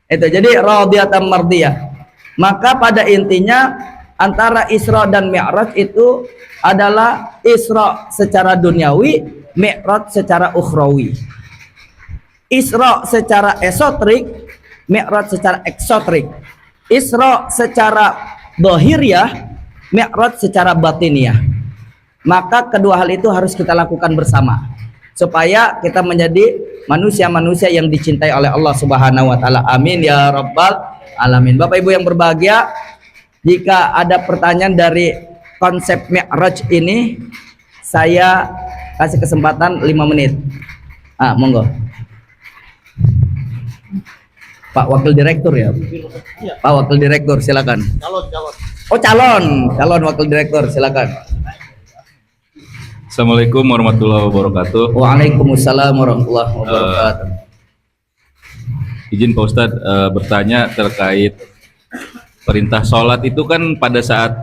Itu jadi radiyatan mardiyah. Maka pada intinya antara Isra dan Mi'raj itu adalah Isra secara duniawi, Mi'raj secara ukhrawi. Isra secara esotrik, Mi'raj secara eksotrik. Isra secara dohiriyah, Mi'raj secara batiniyah. Maka kedua hal itu harus kita lakukan bersama supaya kita menjadi manusia-manusia yang dicintai oleh Allah Subhanahu wa taala. Amin ya rabbal alamin. Bapak Ibu yang berbahagia, jika ada pertanyaan dari konsep Mi'raj ini, saya kasih kesempatan 5 menit. Monggo. Pak Wakil Direktur ya. Pak Wakil Direktur silakan. Calon Wakil Direktur silakan. Assalamualaikum warahmatullahi wabarakatuh. Waalaikumsalam warahmatullahi wabarakatuh. Izin Pak Ustadz bertanya terkait perintah sholat itu kan pada saat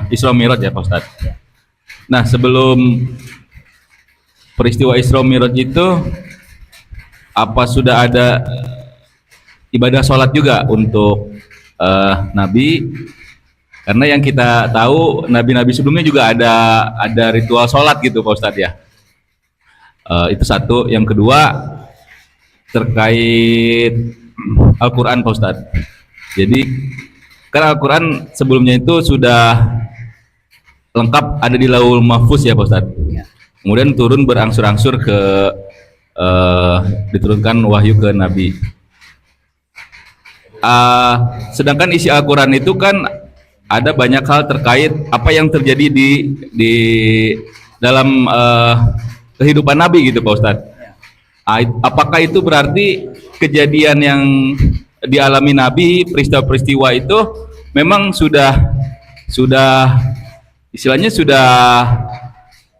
Isra Mi'raj ya Pak Ustadz. Nah, sebelum peristiwa Isra Mi'raj itu apa sudah ada ibadah sholat juga untuk Nabi? Karena yang kita tahu nabi-nabi sebelumnya juga ada ritual sholat gitu Pak Ustadz ya. Itu satu. Yang kedua terkait Al-Quran Pak Ustadz. Jadi kan Al-Quran sebelumnya itu sudah lengkap ada di Lauhul Mahfuz ya Pak Ustadz. Kemudian turun berangsur-angsur ke diturunkan wahyu ke Nabi. Sedangkan isi Al-Quran itu kan ada banyak hal terkait apa yang terjadi di dalam kehidupan Nabi gitu Pak Ustadz. Apakah itu berarti kejadian yang dialami Nabi, peristiwa-peristiwa itu memang sudah istilahnya sudah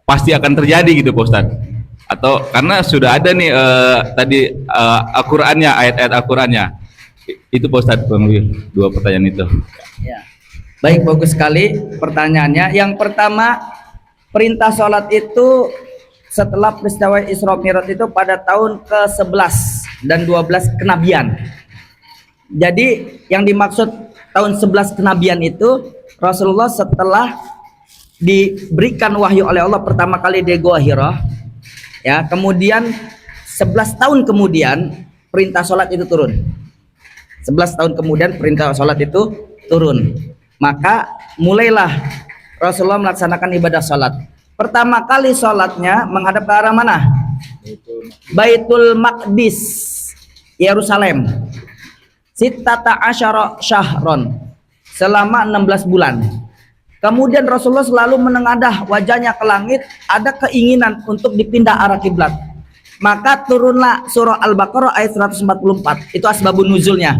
pasti akan terjadi gitu Pak Ustadz? Atau karena sudah ada nih tadi Al-Qur'annya, ayat-ayat Al-Qur'annya. Itu Pak Ustadz, dua pertanyaan itu. Ya. Baik, bagus sekali pertanyaannya. Yang pertama, perintah sholat itu setelah peristiwa Isra Mi'raj itu pada tahun ke-11 dan 12 kenabian. Jadi yang dimaksud tahun 11 kenabian itu Rasulullah setelah diberikan wahyu oleh Allah pertama kali di Gua Hira, ya, kemudian 11 tahun kemudian perintah sholat itu turun. 11 tahun kemudian perintah sholat itu turun. Maka mulailah Rasulullah melaksanakan ibadah sholat. Pertama kali sholatnya menghadap ke arah mana? Baitul Maqdis, Yerusalem. Sittata asyara syahron, selama 16 bulan. Kemudian Rasulullah selalu menengadah wajahnya ke langit, ada keinginan untuk dipindah arah kiblat. Maka turunlah surah Al-Baqarah ayat 144. Itu asbabun nuzulnya.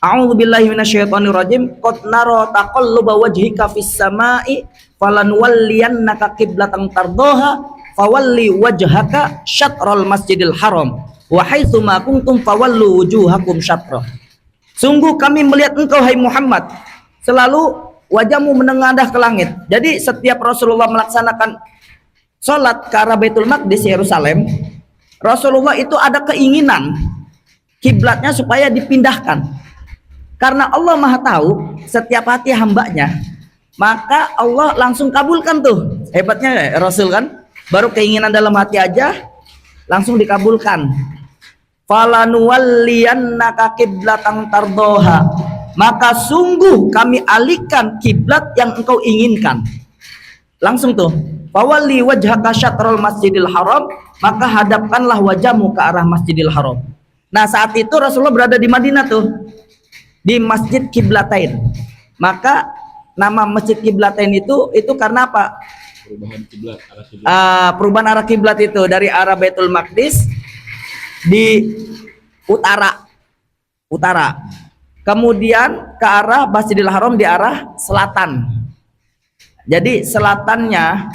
A'udzubillahi minasyaitonirrajim. Qad nara taqalluba wajhika fis sama'i falanwalliyannaka qiblatan tardaha fawalli wajhaka syatral masjidil haram wa haitsu ma kuntum fawallu wujuhakum syatra. Sungguh kami melihat engkau hai Muhammad selalu wajahmu menengadah ke langit. Jadi setiap Rasulullah melaksanakan sholat ke arah Baitul Maqdis Yerusalem, Rasulullah itu ada keinginan kiblatnya supaya dipindahkan. Karena Allah Maha tahu setiap hati hambanya, maka Allah langsung kabulkan tuh. Hebatnya ya, Rasul kan, baru keinginan dalam hati aja langsung dikabulkan. Falanuwalliyannaka qiblatan tardoha, maka sungguh kami alihkan kiblat yang engkau inginkan. Langsung tuh, fawalli wajhaka syatrul masjidil haram, maka hadapkanlah wajahmu ke arah Masjidil Haram. Nah saat itu Rasulullah berada di Madinah tuh, di Masjid Kiblatain. Maka nama Masjid Kiblatain itu karena apa? Perubahan kiblat, arah kiblat. Perubahan arah kiblat itu dari arah Baitul Maqdis di utara, kemudian ke arah Masjidil Haram di arah selatan. Jadi selatannya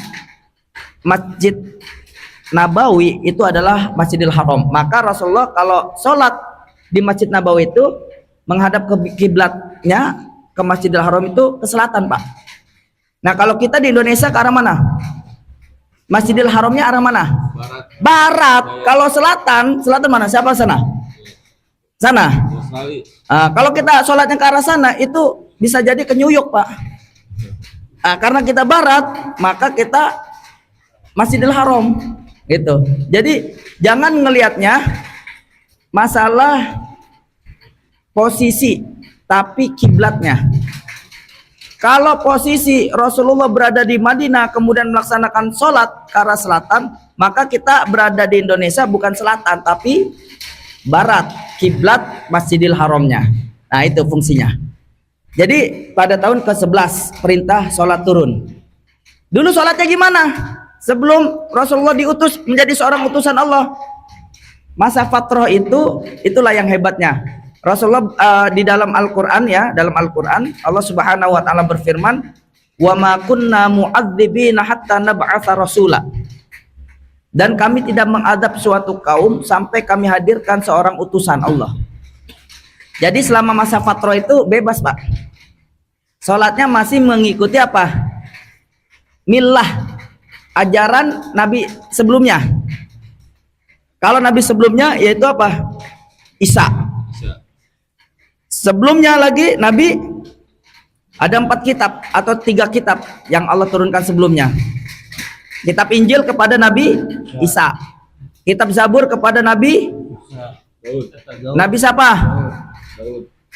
Masjid Nabawi itu adalah Masjidil Haram. Maka Rasulullah kalau sholat di Masjid Nabawi itu menghadap ke kiblatnya ke Masjidil Haram itu ke selatan, Pak. Nah kalau kita di Indonesia ke arah mana? Masjidil Haramnya arah mana? Barat. Kalau selatan mana? Siapa sana? Sana. Kalau kita sholatnya ke arah sana itu bisa jadi ke New York, Pak. Karena kita barat, maka kita Masjidil Haram gitu. Jadi jangan ngelihatnya masalah posisi, tapi kiblatnya. Kalau posisi Rasulullah berada di Madinah kemudian melaksanakan sholat ke arah selatan, maka kita berada di Indonesia bukan selatan tapi barat, kiblat Masjidil Haramnya. Nah itu fungsinya. Jadi pada tahun ke-11 perintah sholat turun. Dulu sholatnya gimana? Sebelum Rasulullah diutus menjadi seorang utusan Allah, masa fatrah itulah yang hebatnya. Rasulullah di dalam Al-Quran ya, dalam Al-Quran Allah Subhanahu Wa Taala berfirman, wa ma kunna mu'adzibina hatta nab'atsa rasula. Dan kami tidak mengadab suatu kaum sampai kami hadirkan seorang utusan Allah. Jadi selama masa fatrah itu bebas, Pak. Sholatnya masih mengikuti apa? Millah, ajaran Nabi sebelumnya. Kalau Nabi sebelumnya yaitu apa? Isa. Sebelumnya lagi Nabi ada 4 kitab atau 3 kitab yang Allah turunkan sebelumnya. Kitab Injil kepada Nabi Isa, kitab Zabur kepada Nabi siapa?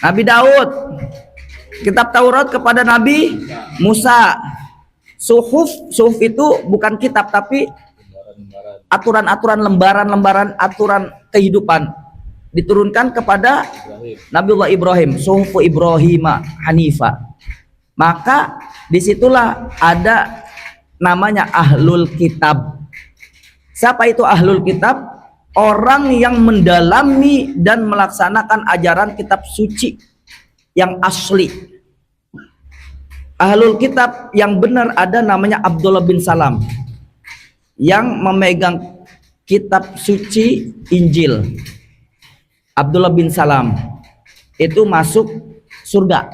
Nabi Daud. Kitab Taurat kepada Nabi Musa. Suhuf itu bukan kitab tapi aturan-aturan, lembaran-lembaran aturan kehidupan diturunkan kepada Nabiullah Ibrahim, Suhuf Ibrahim Hanifa. Maka disitulah ada namanya Ahlul Kitab. Siapa itu Ahlul Kitab? Orang yang mendalami dan melaksanakan ajaran kitab suci yang asli. Ahlul Kitab yang benar ada namanya Abdullah bin Salam yang memegang kitab suci Injil. Abdullah bin Salam itu masuk surga.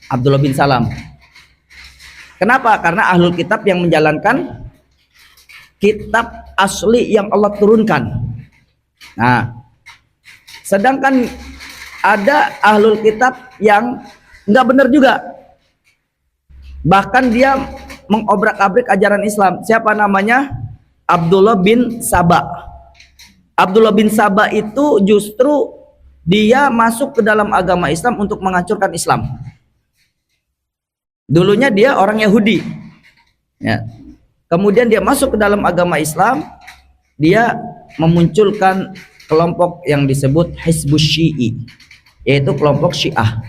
Abdullah bin Salam. Kenapa? Karena Ahlul Kitab yang menjalankan kitab asli yang Allah turunkan. Nah, sedangkan ada Ahlul Kitab yang nggak benar juga. Bahkan dia mengobrak-abrik ajaran Islam. Siapa namanya? Abdullah bin Saba. Abdullah bin Saba itu justru dia masuk ke dalam agama Islam untuk menghancurkan Islam. Dulunya dia orang Yahudi. Ya. Kemudian dia masuk ke dalam agama Islam dia memunculkan kelompok yang disebut Hizbus Syi'i, yaitu kelompok Syiah.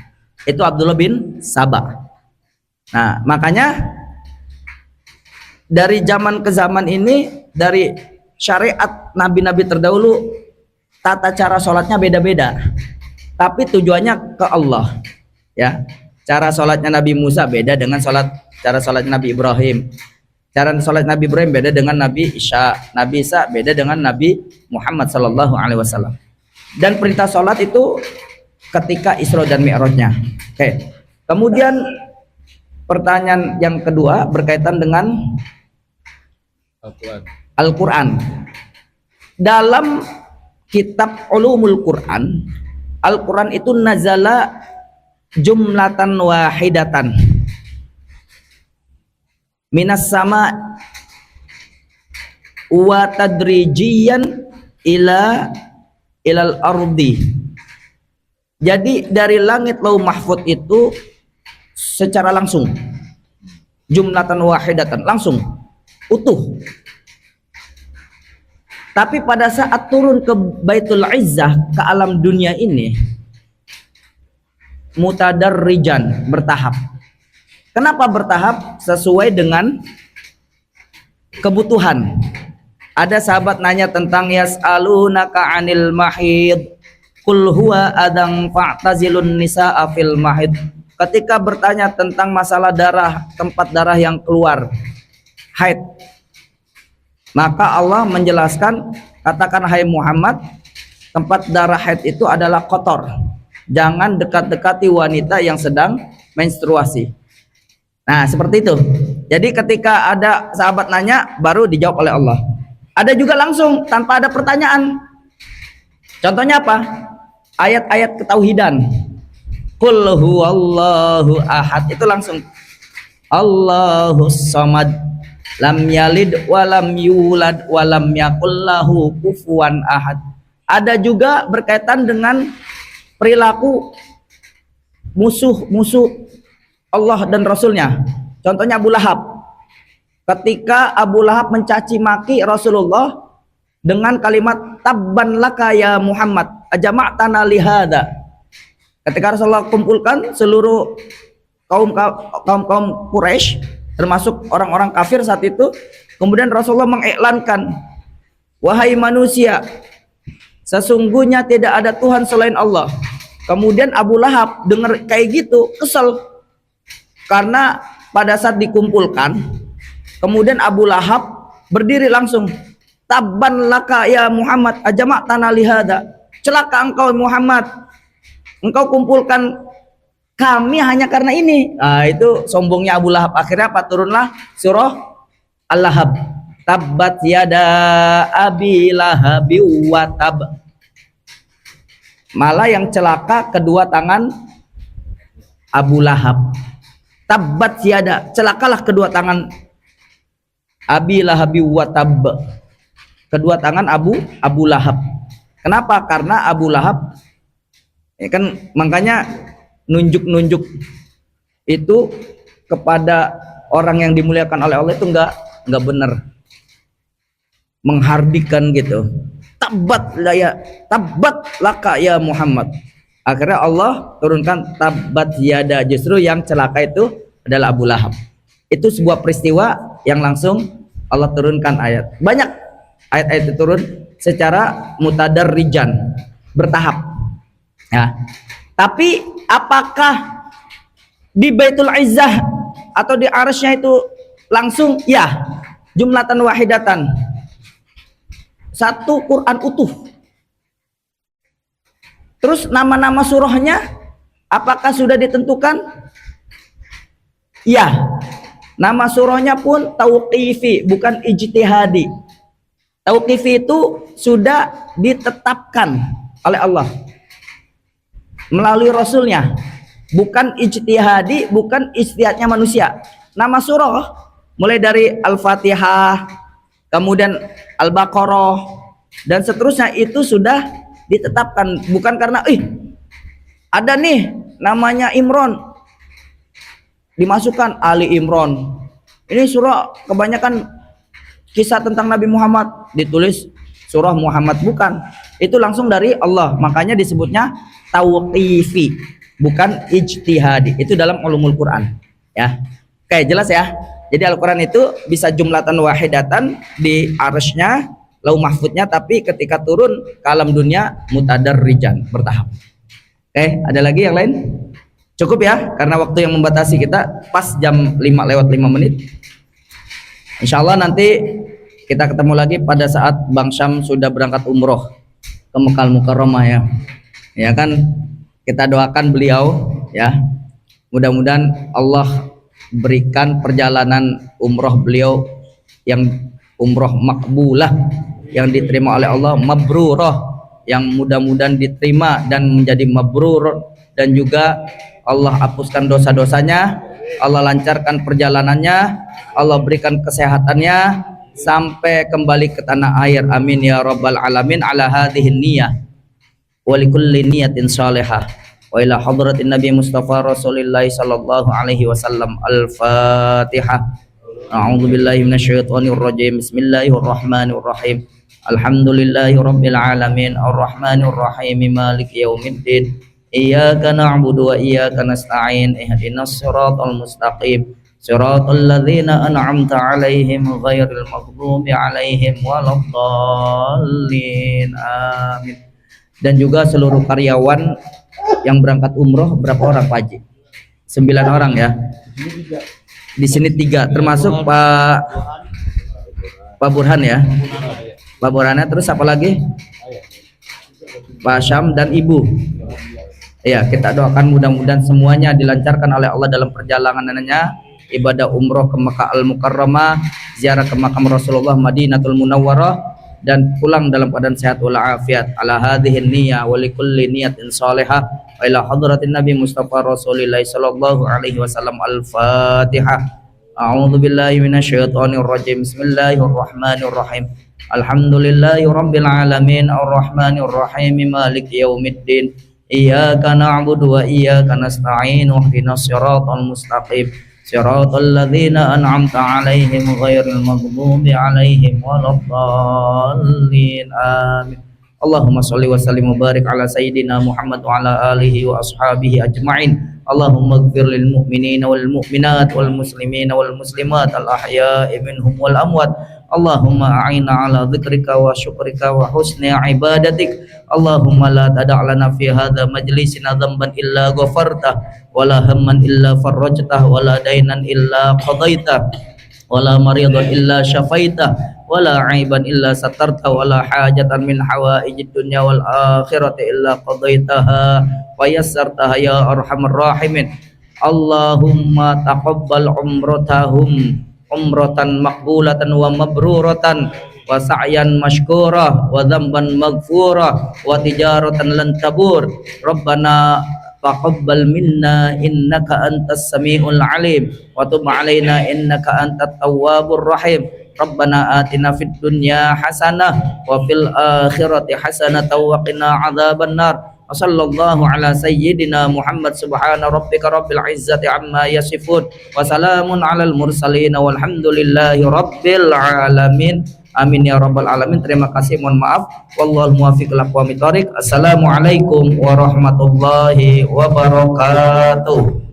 Itu Abdullah bin Sabah. Nah, makanya dari zaman ke zaman ini, dari syariat nabi-nabi terdahulu, tata cara sholatnya beda-beda, tapi tujuannya ke Allah. Ya, cara sholatnya Nabi Musa beda dengan cara sholatnya Nabi Ibrahim. Cara sholat Nabi Ibrahim beda dengan Nabi Nabi Isa beda dengan Nabi Muhammad Sallallahu Alaihi Wasallam. Dan perintah sholat itu ketika Isra dan Mi'rajnya. Oke. Kemudian pertanyaan yang kedua berkaitan dengan Al-Quran. Dalam kitab Ulumul Quran, Al-Quran itu nazala jumlatan wahidatan minas sama wa tadrijiyan ilal ardi. Jadi dari langit lauh mahfud itu secara langsung, jumlatan wahidatan, langsung utuh. Tapi pada saat turun ke Baitul Izzah, ke alam dunia ini, mutadarrijan, bertahap. Kenapa bertahap? Sesuai dengan kebutuhan. Ada sahabat nanya tentang yas'alunaka 'anil mahid, qul huwa adang fa'tazilun nisaa fil mahid. Ketika bertanya tentang masalah darah, tempat darah yang keluar, haid, maka Allah menjelaskan, katakan hai Muhammad, tempat darah haid itu adalah kotor. Jangan dekat-dekati wanita yang sedang menstruasi. Nah, seperti itu. Jadi ketika ada sahabat nanya, baru dijawab oleh Allah. Ada juga langsung tanpa ada pertanyaan. Contohnya apa? Ayat-ayat ketauhidan. Qul huwallahu ahad, itu langsung. Allahus samad, lam yalid walam yulad walam yakul lahu kufuwan ahad. Ada juga berkaitan dengan perilaku musuh-musuh Allah dan Rasulnya. Contohnya Abu Lahab. Ketika Abu Lahab mencaci maki Rasulullah dengan kalimat tabban laka ya Muhammad ajma'tana lihada. Ketika Rasulullah kumpulkan seluruh kaum Quraisy, termasuk orang-orang kafir saat itu, kemudian Rasulullah mengiklankan, wahai manusia, sesungguhnya tidak ada Tuhan selain Allah. Kemudian Abu Lahab dengar kayak gitu, kesel. Karena pada saat dikumpulkan, kemudian Abu Lahab berdiri langsung, tabban laka ya Muhammad ajma'tana lihada. Celaka engkau Muhammad, engkau kumpulkan kami hanya karena ini. Nah, itu sombongnya Abu Lahab. Akhirnya apa? Turunlah surah Al-Lahab. Tabbat yada abi lahabi wa tab. Malah yang celaka kedua tangan Abu Lahab. Tabbat yada, celakalah kedua tangan abi lahabi wa tab. Kedua tangan Abu Lahab. Kenapa? Karena Abu Lahab kan makanya nunjuk-nunjuk itu kepada orang yang dimuliakan oleh Allah itu enggak benar. Menghardikan gitu. Tabbat laka ya Muhammad. Akhirnya Allah turunkan tabbat yada, justru yang celaka itu adalah Abu Lahab. Itu sebuah peristiwa yang langsung Allah turunkan ayat. Banyak ayat-ayat itu turun secara mutadarrijan, bertahap. Ya. Tapi apakah di Baitul Izzah atau di Arsy-nya itu langsung? Ya, jumlatan wahidatan. Satu Quran utuh. Terus nama-nama surahnya apakah sudah ditentukan? Ya. Nama surahnya pun tauqifi, bukan ijtihadi. Tauqifi itu sudah ditetapkan oleh Allah melalui Rasulnya, bukan ijtihadi, bukan ijtihadnya manusia. Nama surah mulai dari Al-Fatihah, kemudian Al-Baqarah dan seterusnya itu sudah ditetapkan, bukan karena ada nih namanya Imron dimasukkan Ali Imron. Ini surah kebanyakan kisah tentang Nabi Muhammad, ditulis surah Muhammad, bukan. Itu langsung dari Allah. Makanya disebutnya tauqifi, bukan ijtihadi. Itu dalam ulumul Quran, ya. Oke, jelas ya. Jadi Al-Quran itu bisa jumlatan wahidatan di arsy-nya, lauh mahfudnya, tapi ketika turun ke alam dunia mutadarrijan, bertahap. Oke, ada lagi yang lain? Cukup ya, karena waktu yang membatasi kita pas jam 5:05. Insya Allah nanti kita ketemu lagi pada saat Bang Syam sudah berangkat umroh ke Mekah Mukarramah, ya. Ya kan, kita doakan beliau, ya. Mudah-mudahan Allah berikan perjalanan umroh beliau yang umroh makbulah, yang diterima oleh Allah, mabrurah, yang mudah-mudahan diterima dan menjadi mabrur, dan juga Allah hapuskan dosa-dosanya, Allah lancarkan perjalanannya, Allah berikan kesehatannya sampai kembali ke tanah air, amin ya rabbal alamin. Ala hadhihi niyah wa likulli niyatin salihah wa ila hadratin Nabi Mustafa Rasulillah sallallahu alaihi wasallam. Al-Fatihah. A'udzu billahi minasyaitonir rajim. Bismillahirrahmanirrahim. Alhamdulillahi rabbil alamin arrahmanir rahim maliki yaumiddin. Iyyaka na'budu wa iyyaka nasta'in. Ihdinas siratal mustaqim. Siratal ladzina an'amta 'alaihim ghairil maghdubi 'alaihim waladdallin. Amin. Dan juga seluruh karyawan yang berangkat umroh, berapa orang Pak Haji? 9 orang ya. Di sini 3, termasuk Pak Burhan ya. Pak Burhannya, terus apa lagi? Pak Syam dan Ibu. Ya, kita doakan mudah-mudahan semuanya dilancarkan oleh Allah dalam perjalanannya, ibadah umroh ke Mekah Al-Mukarramah, ziarah ke makam Rasulullah Madinatul Munawwarah, dan pulang dalam keadaan sehat walafiat. Ala hadhihi niyyah wa likulli niyatin salihah wa ila hadratin Nabi Mustafa Rasulillah sallallahu alaihi wasallam. Al-Fatihah. A'udzu billahi minasyaitonir rajim. Bismillahirrahmanirrahim. Alhamdulillahi rabbil alamin arrahmanir rahim maliki yaumiddin. Iyyaka na'budu wa iyyaka nasta'in. Ihdinas siratal mustaqim. Siratal ladzina an'amta 'alaihim ghairil maghdubi 'alaihim waladdallin. Amin. Allahumma shalli wa sallim wa barik ala sayyidina Muhammad wa ala alihi wa ashabihi ajma'in. Allahumma ighfir lil mu'minina wal mu'minat wal muslimina wal muslimat al ahya'i minhum wal amwat. Allahumma a'inna ala dzikrika wa syukrika wa husni ibadatik. Allahumma la tada' lana fi hadha majlisina dhanban illa ghafartah wala hamman illa farrajtah wala dainan illa qadaitah wala maridan illa syafaitah wala aiban illa satartah wala hajatan min hawaijid dunya wal akhirati illa qadaitaha wa yassartaha ya arhamar rahimin. Allahumma taqabbal umratahum umratan maqbulatan wa mabruratan wa sa'yan mashkura wa dhanban maghfura wa tijaratan lan tabur. Rabbana taqabbal minna innaka antas samiul alim wa tub alaina innaka antat tawwabur rahim. Rabbana atina fid dunya hasanah wa fil akhirati hasanah wa qina adzabannar. Wa sallallahu ala sayyidina Muhammad. Subhana rabbika rabbil izzati amma yasifun wa salamun alal mursalin walhamdulillahi rabbil alamin. Amin ya rabbal alamin. Terima kasih, mohon maaf. Wallahul muwaffiq ila aqwamit thoriq. Assalamualaikum warahmatullahi wabarakatuh.